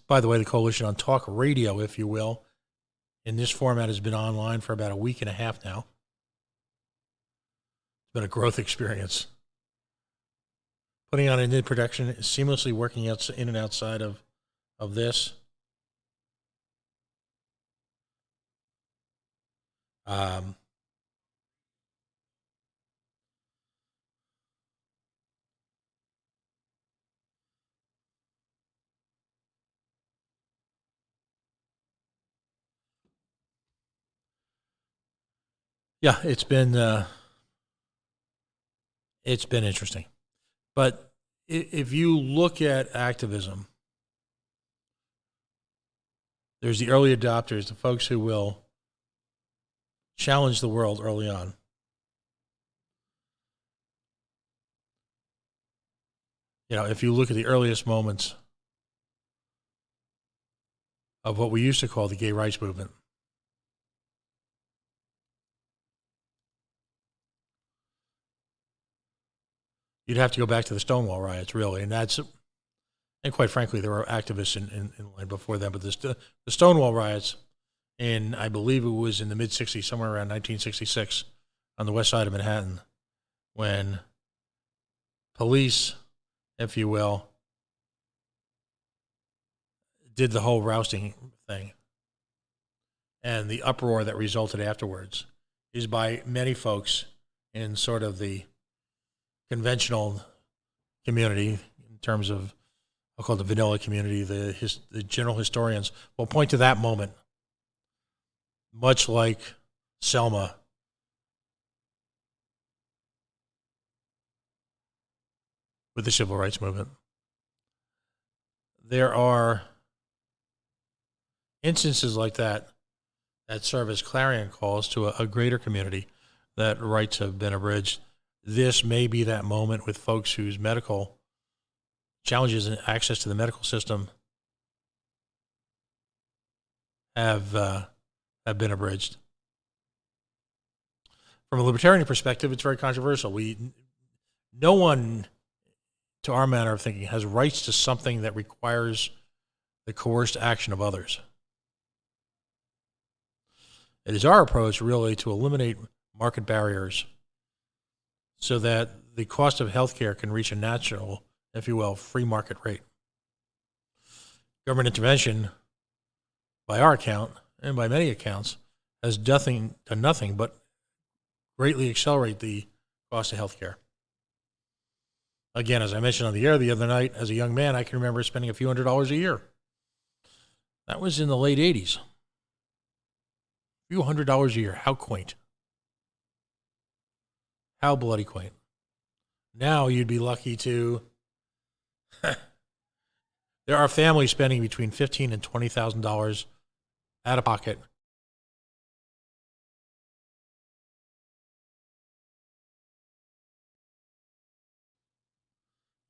By the way, the Coalition on Talk Radio, if you will, in this format has been online for about a week and a half now. It's been a growth experience. Putting on a new production, seamlessly working in and outside of this. Yeah, it's been interesting. But if you look at activism, there's the early adopters, the folks who will challenge the world early on. If you look at the earliest moments of what we used to call the gay rights movement, you'd have to go back to the Stonewall riots, really, and quite frankly, there were activists in line before them. But the Stonewall riots in, I believe it was in the mid 60s, somewhere around 1966, on the west side of Manhattan, when police, if you will, did the whole rousting thing. And the uproar that resulted afterwards is by many folks in sort of the conventional community, in terms of, I'll call it the vanilla community, the general historians, will point to that moment, much like Selma with the civil rights movement. There are instances like that that serve as clarion calls to a greater community that rights have been abridged. This may be that moment with folks whose medical challenges and access to the medical system have been abridged. From a libertarian perspective, it's very controversial. No one, to our manner of thinking, has rights to something that requires the coerced action of others. It is our approach really to eliminate market barriers so that the cost of healthcare can reach a natural, if you will, free market rate. Government intervention, by our account and by many accounts, has done nothing but greatly accelerate the cost of healthcare. Again, as I mentioned on the air the other night, as a young man, I can remember spending a few $100s a year. That was in the late 80s. A few $100s a year. How quaint. How bloody quaint. Now you'd be lucky to... There are families spending between $15,000 and $20,000 out of pocket.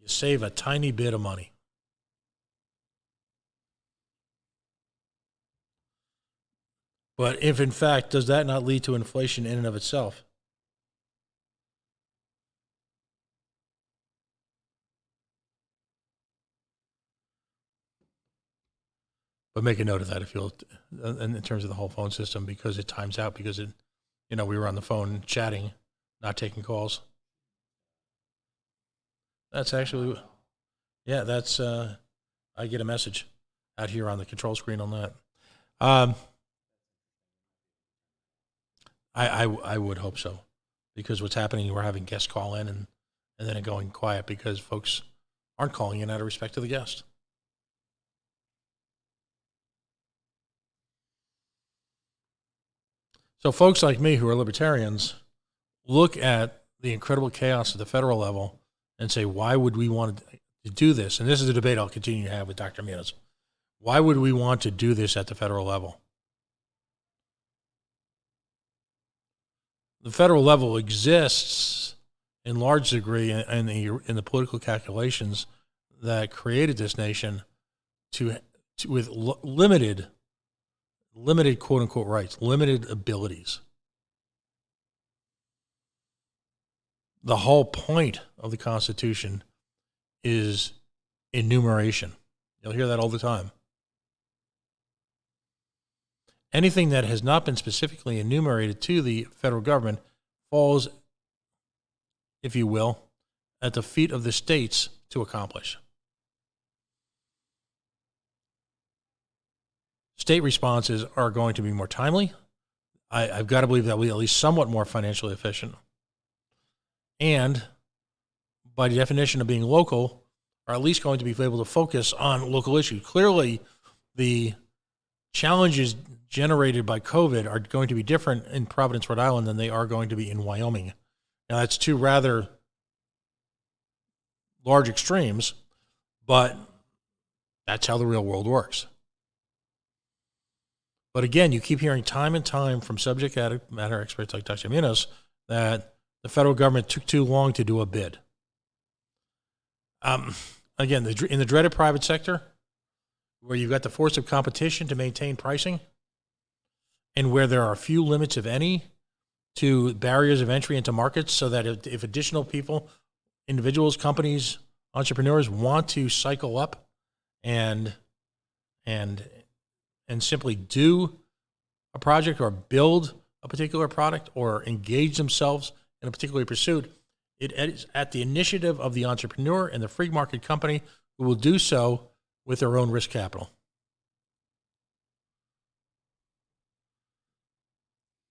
You save a tiny bit of money. But if, in fact, does that not lead to inflation in and of itself? But make a note of that if you'll, in terms of the whole phone system, because it times out, because we were on the phone chatting, not taking calls. That's actually, yeah, that's, I get a message out here on the control screen on that. I would hope so, because what's happening, we're having guests call in and then it going quiet because folks aren't calling in out of respect to the guest. So folks like me who are libertarians look at the incredible chaos at the federal level and say, why would we want to do this? And this is a debate I'll continue to have with Dr. Munoz. Why would we want to do this at the federal level? The federal level exists in large degree in the political calculations that created this nation with limited quote unquote rights, limited abilities. The whole point of the Constitution is enumeration. You'll hear that all the time. Anything that has not been specifically enumerated to the federal government falls, if you will, at the feet of the states to accomplish. State responses are going to be more timely. I've got to believe that we'll be at least somewhat more financially efficient. And by definition of being local, are at least going to be able to focus on local issues. Clearly, the challenges generated by COVID are going to be different in Providence, Rhode Island than they are going to be in Wyoming. Now, that's two rather large extremes, but that's how the real world works. But again, you keep hearing time and time from subject matter experts like Dr. Munoz that the federal government took too long to do a bid. Again, in the dreaded private sector, where you've got the force of competition to maintain pricing, and where there are few limits, if any, to barriers of entry into markets, so that if additional people, individuals, companies, entrepreneurs want to cycle up and simply do a project or build a particular product or engage themselves in a particular pursuit, it is at the initiative of the entrepreneur and the free market company who will do so with their own risk capital.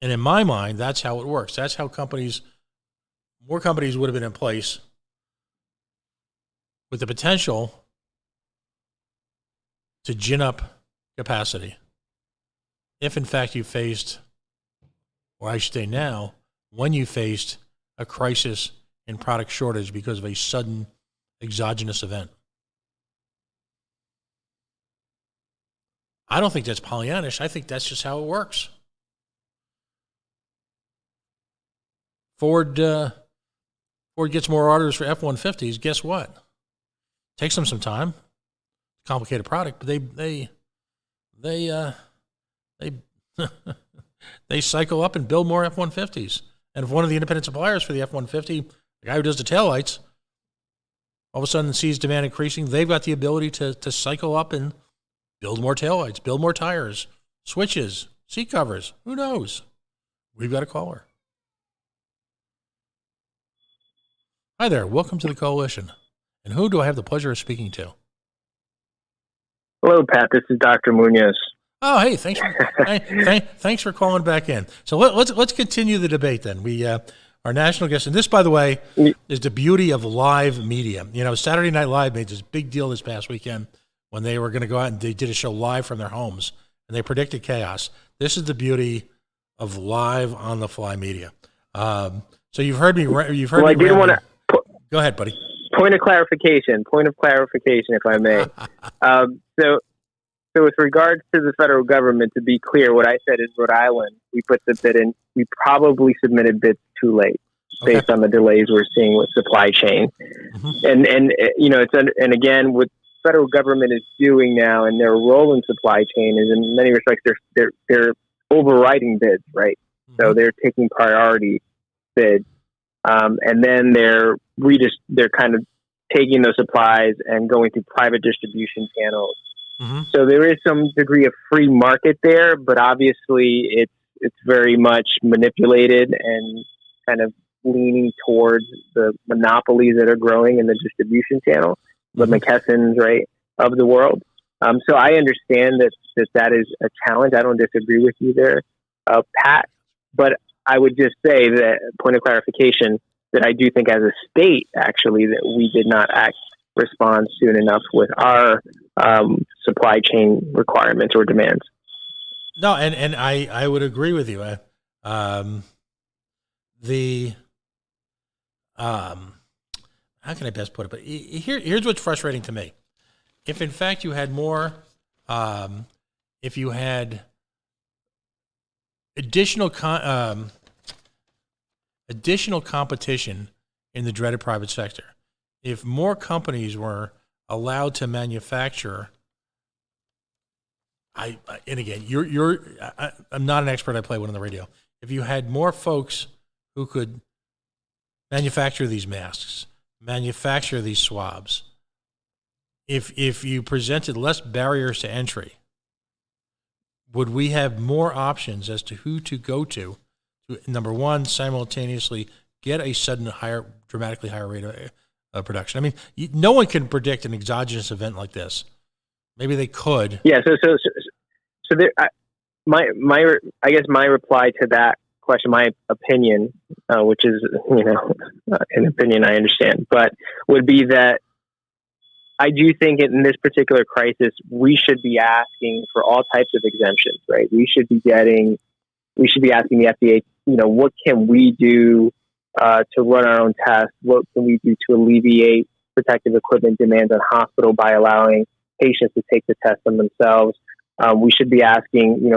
And in my mind, that's how it works. That's how more companies would have been in place with the potential to gin up capacity. If in fact you faced, or I should say now, when you faced a crisis in product shortage because of a sudden exogenous event. I don't think that's Pollyannish. I think that's just how it works. Ford gets more orders for F-150s. Guess what? Takes them some time. Complicated product, but they they cycle up and build more F-150s. And if one of the independent suppliers for the F-150, the guy who does the taillights, all of a sudden sees demand increasing, they've got the ability to cycle up and build more taillights, build more tires, switches, seat covers. Who knows? We've got a caller. Hi there. Welcome to the Coalition. And who do I have the pleasure of speaking to? Hello, Pat. This is Dr. Munoz. Oh, hey, thanks for calling back in. So let's continue the debate then. Our national guest, and this, by the way, is the beauty of live media. You know, Saturday Night Live made this big deal this past weekend when they were going to go out and they did a show live from their homes, and they predicted chaos. This is the beauty of live on the fly media. So you've heard me. You've heard well, me. I did want to. Go ahead, buddy. Point of clarification, if I may. So with regards to the federal government, to be clear, what I said is Rhode Island, we put the bid in, we probably submitted bids too late based on the delays we're seeing with supply chain. Mm-hmm. And you know, and again, what federal government is doing now and their role in supply chain is in many respects, they're overriding bids, right? Mm-hmm. So they're taking priority bids. And then they're kind of taking those supplies and going through private distribution channels. Mm-hmm. So there is some degree of free market there, but obviously it's very much manipulated and kind of leaning towards the monopolies that are growing in the distribution channel, the McKessons, right, of the world. So I understand that is a challenge. I don't disagree with you there, Pat, but I would just say that, point of clarification, that I do think as a state, actually, that we did not respond soon enough with our supply chain requirements or demands. No, and I would agree with you. How can I best put it? But here's what's frustrating to me. If in fact you had more, if you had additional competition in the dreaded private sector, if more companies were allowed to manufacture, and again, I'm not an expert. I play one on the radio. If you had more folks who could manufacture these masks, manufacture these swabs, if you presented less barriers to entry, would we have more options as to who to go to, number one, simultaneously get a sudden dramatically higher rate of production? I mean, no one can predict an exogenous event like this. Maybe they could. Yeah. So there, I guess my reply to that question, my opinion, which is, an opinion I understand, but would be that I do think in this particular crisis, we should be asking for all types of exemptions, right? We should be asking the FDA, what can we do to run our own tests? What can we do to alleviate protective equipment demands on hospital by allowing patients to take the test on themselves? We should be asking,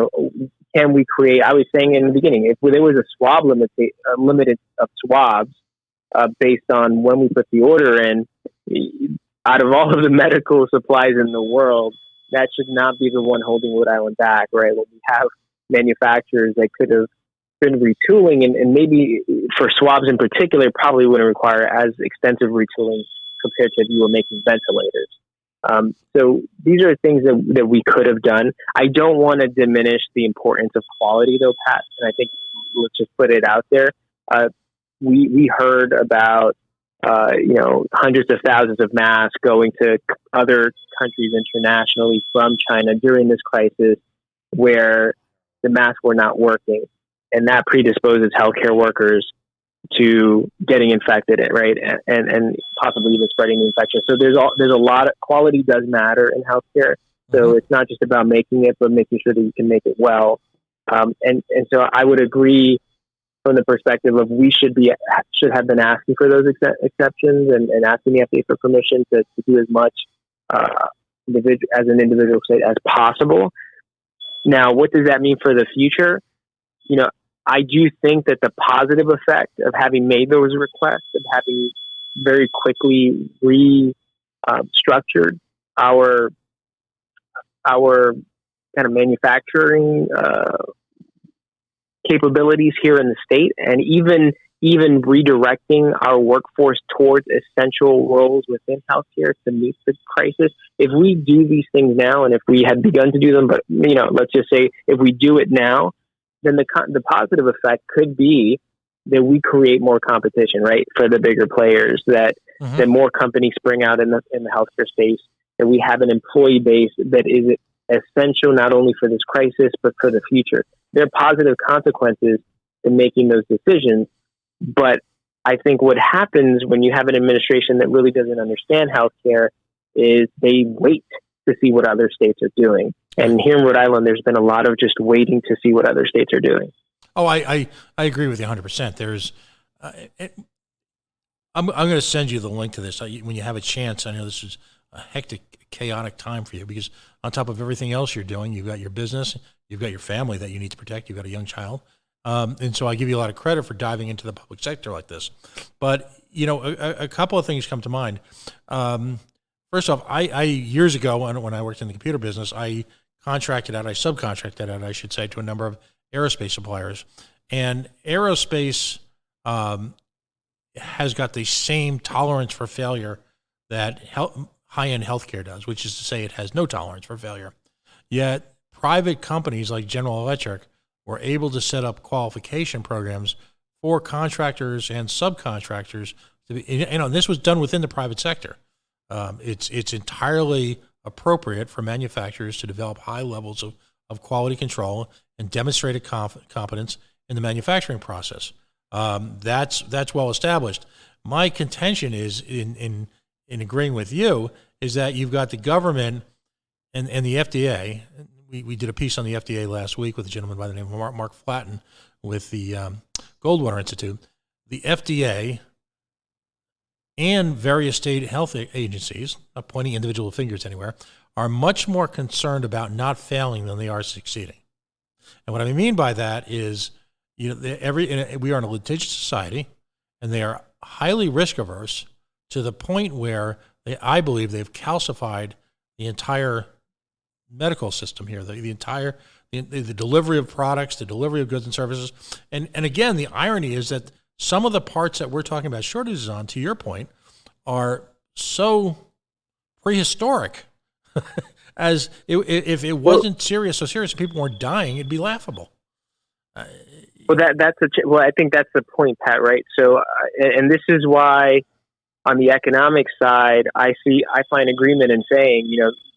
can we create, I was saying in the beginning, if there was a swab limited of swabs based on when we put the order in, out of all of the medical supplies in the world, that should not be the one holding Rhode Island back, right? When we have manufacturers that could have been retooling and maybe for swabs in particular, probably wouldn't require as extensive retooling compared to if you were making ventilators. So these are things that we could have done. I don't want to diminish the importance of quality, though, Pat. And I think let's just put it out there. We heard about hundreds of thousands of masks going to other countries internationally from China during this crisis, where the masks were not working, and that predisposes healthcare workers to getting infected, right, and possibly even spreading the infection. So there's a lot of quality does matter in healthcare. So it's not just about making it, but making sure that you can make it well. And so I would agree from the perspective of we should have been asking for those exceptions and asking the FDA for permission to do as much as an individual state as possible. Now, what does that mean for the future? I do think that the positive effect of having made those requests, of having very quickly restructured our kind of manufacturing capabilities here in the state, and even redirecting our workforce towards essential roles within healthcare to meet the crisis. If we do these things now, and if we had begun to do them, but let's just say if we do it now, then the positive effect could be that we create more competition, right, for the bigger players. That more companies spring out in the healthcare space. That we have an employee base that is essential not only for this crisis but for the future. There are positive consequences to making those decisions, but I think what happens when you have an administration that really doesn't understand healthcare is they wait to see what other states are doing. And here in Rhode Island, there's been a lot of just waiting to see what other states are doing. Oh, I agree with you 100%. There's, I'm going to send you the link to this when you have a chance. I know this is a hectic, chaotic time for you because on top of everything else you're doing, you've got your business, you've got your family that you need to protect, you've got a young child. And so I give you a lot of credit for diving into the public sector like this. But, a couple of things come to mind. First off, I years ago when I worked in the computer business, I subcontracted out, I should say, to a number of aerospace suppliers. And aerospace has got the same tolerance for failure that high-end healthcare does, which is to say it has no tolerance for failure. Yet private companies like General Electric were able to set up qualification programs for contractors and subcontractors to be, and this was done within the private sector. It's entirely appropriate for manufacturers to develop high levels of quality control and demonstrated competence in the manufacturing process. That's well established. My contention is in agreeing with you is that you've got the government and the FDA. We did a piece on the FDA last week with a gentleman by the name of Mark Flatten with the Goldwater Institute. The FDA and various state health agencies, not pointing individual fingers anywhere, are much more concerned about not failing than they are succeeding. And what I mean by that is, we are in a litigious society, and they are highly risk averse to the point where I believe they've calcified the entire medical system here, the entire delivery of products, the delivery of goods and services. And again, the irony is that some of the parts that we're talking about shortages on, to your point, are so prehistoric. As if it wasn't so serious, people weren't dying, it'd be laughable. I think that's the point, Pat. Right. So, and this is why, on the economic side, I find agreement in saying,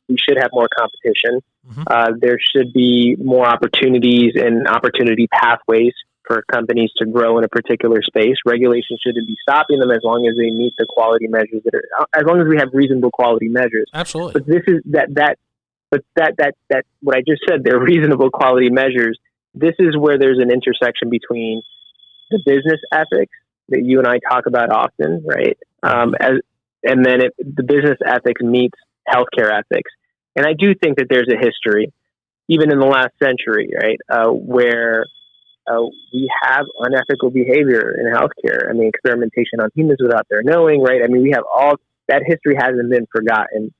we should have more competition. There should be more opportunities and opportunity pathways for companies to grow in a particular space. Regulation shouldn't be stopping them as long as they meet the quality measures as long as we have reasonable quality measures. Absolutely. But this is that what I just said, they're reasonable quality measures. This is where there's an intersection between the business ethics that you and I talk about often, right? And then the business ethics meets healthcare ethics. And I do think that there's a history, even in the last century, right, where we have unethical behavior in healthcare. I mean, experimentation on humans without their knowing, right? I mean, we have all that history hasn't been forgotten,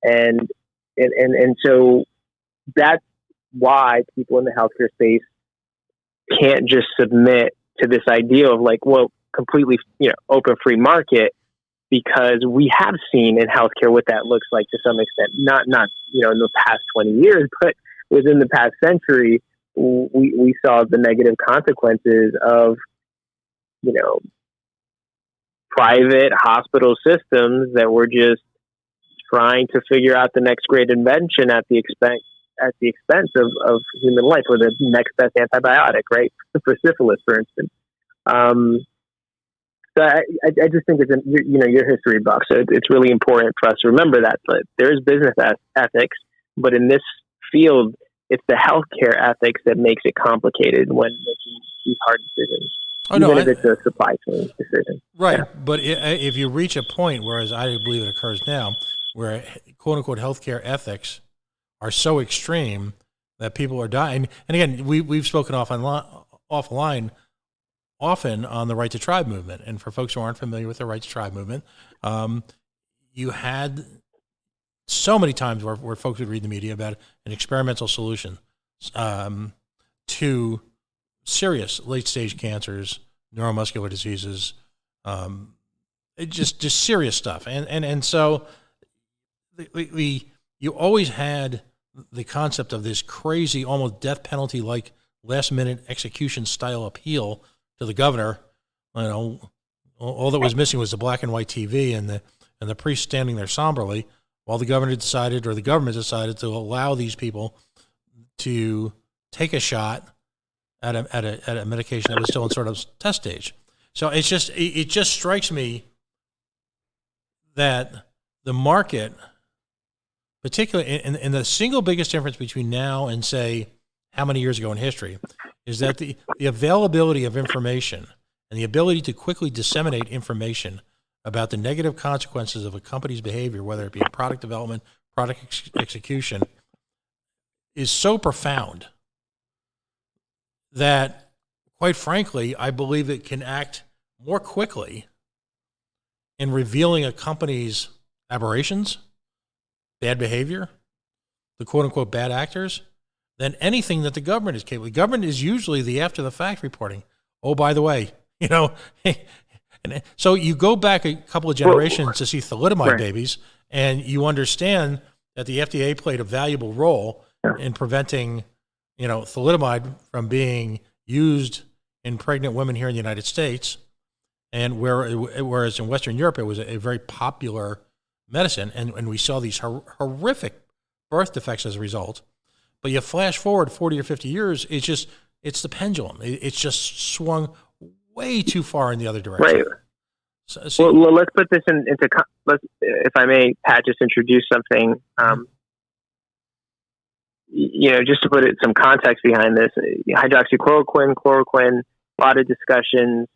and so that's why people in the healthcare space can't just submit to this idea of completely, open free market because we have seen in healthcare what that looks like to some extent, not in the past 20 years, but within the past century, we saw the negative consequences of, private hospital systems that were just trying to figure out the next great invention at the expense of human life, or the next best antibiotic, right? For syphilis, for instance. So I just think it's your history buff. So it's really important for us to remember that. But there is business ethics, but in this field, it's the healthcare ethics that makes it complicated when making these hard decisions. If it's a supply chain decision. Right. Yeah. But if you reach a point, whereas I believe it occurs now, where quote unquote healthcare ethics are so extreme that people are dying. And again, we've spoken offline often on the Right to Tribe movement. And for folks who aren't familiar with the Right to Tribe movement, you had so many times where folks would read the media about an experimental solution to serious late-stage cancers, neuromuscular diseases, just serious stuff. And so you always had the concept of this crazy, almost death penalty-like last-minute execution style appeal to the governor. All that was missing was the black and white TV and the priest standing there somberly while the government decided to allow these people to take a shot at a medication that was still in sort of test stage. So it just strikes me that the market, particularly, and the single biggest difference between now and, say, how many years ago in history, is that the availability of information and the ability to quickly disseminate information about the negative consequences of a company's behavior, whether it be product development, product execution, is so profound that, quite frankly, I believe it can act more quickly in revealing a company's aberrations, bad behavior, the quote-unquote bad actors, than anything that the government is capable of. The government is usually the after-the-fact reporting. Oh, by the way, and so you go back a couple of generations to see thalidomide babies, and you understand that the FDA played a valuable role in preventing thalidomide from being used in pregnant women here in the United States, and whereas in Western Europe it was a very popular medicine, and we saw these horrific birth defects as a result. But you flash forward 40 or 50 years, it's the pendulum. It's just swung way too far in the other direction. Right. Well, let's put this into if I may, Pat, just introduce something. Just to put some context behind this, hydroxychloroquine, chloroquine, a lot of discussions.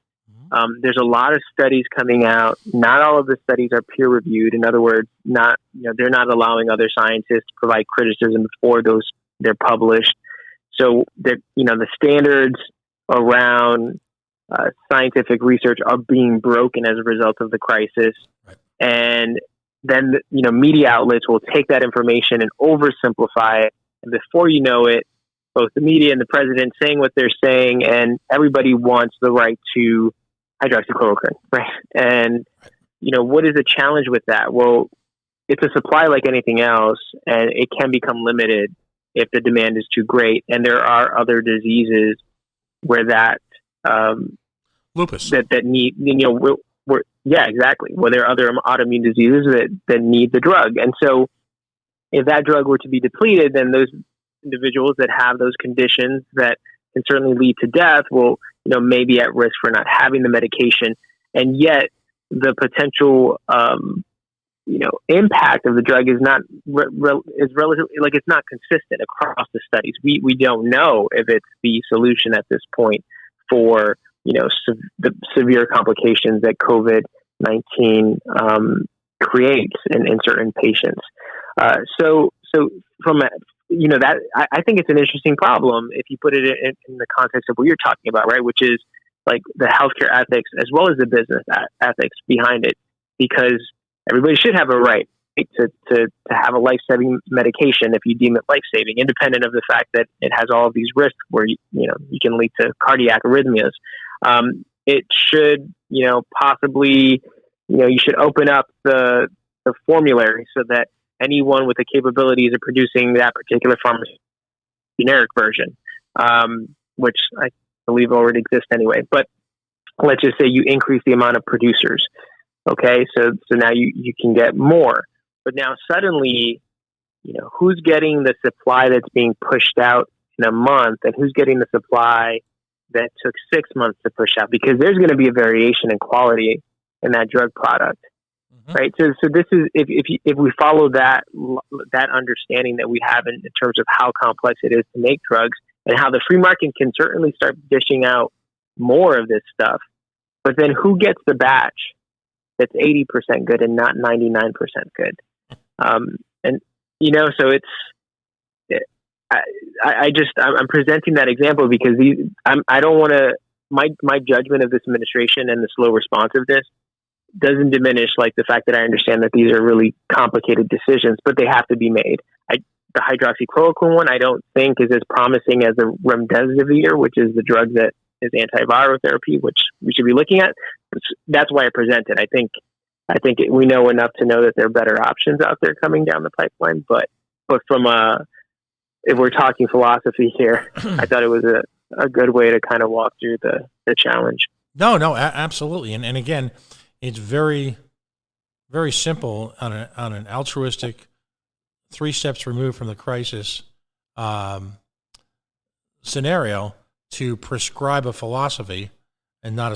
There's a lot of studies coming out. Not all of the studies are peer reviewed. In other words, they're not allowing other scientists to provide criticism before they're published. So the standards around scientific research are being broken as a result of the crisis. Right. And then, media outlets will take that information and oversimplify it. And before you know it, both the media and the president saying what they're saying, and everybody wants the right to hydroxychloroquine, right? And, what is the challenge with that? Well, it's a supply like anything else, and it can become limited if the demand is too great. And there are other diseases where that lupus that need exactly, where there are other autoimmune diseases that need the drug. And so if that drug were to be depleted, then those individuals that have those conditions that can certainly lead to death will may be at risk for not having the medication. And yet the potential impact of the drug is not is relatively, like, it's not consistent across the studies. We don't know if it's the solution at this point for the severe complications that COVID-19 creates in certain patients. So from that, I think it's an interesting problem if you put it in the context of what you're talking about, right? Which is like the healthcare ethics as well as the business ethics behind it, because everybody should have a right to have a life-saving medication if you deem it life-saving, independent of the fact that it has all of these risks where you can lead to cardiac arrhythmias. It should possibly you should open up the formulary so that anyone with the capabilities of producing that particular pharmaceutical generic version, which I believe already exists anyway. But let's just say you increase the amount of producers. Okay, so now you can get more. But now suddenly, who's getting the supply that's being pushed out in a month, and who's getting the supply that took 6 months to push out? Because there's going to be a variation in quality in that drug product. Right. So this is if we follow that understanding that we have in terms of how complex it is to make drugs, and how the free market can certainly start dishing out more of this stuff, but then who gets the batch that's 80% good and not 99% good? And so I'm presenting that example because I don't want to my judgment of this administration and the slow responsiveness doesn't diminish the fact that I understand that these are really complicated decisions, but they have to be made. The hydroxychloroquine one I don't think is as promising as the remdesivir, which is the drug that is antiviral therapy, which we should be looking at. That's why I present it. I think we know enough to know that there are better options out there coming down the pipeline. But from if we're talking philosophy here, I thought it was a good way to kind of walk through the challenge. No, absolutely. And again, it's very, very simple on an altruistic, 3 steps removed from the crisis scenario to prescribe a philosophy and not a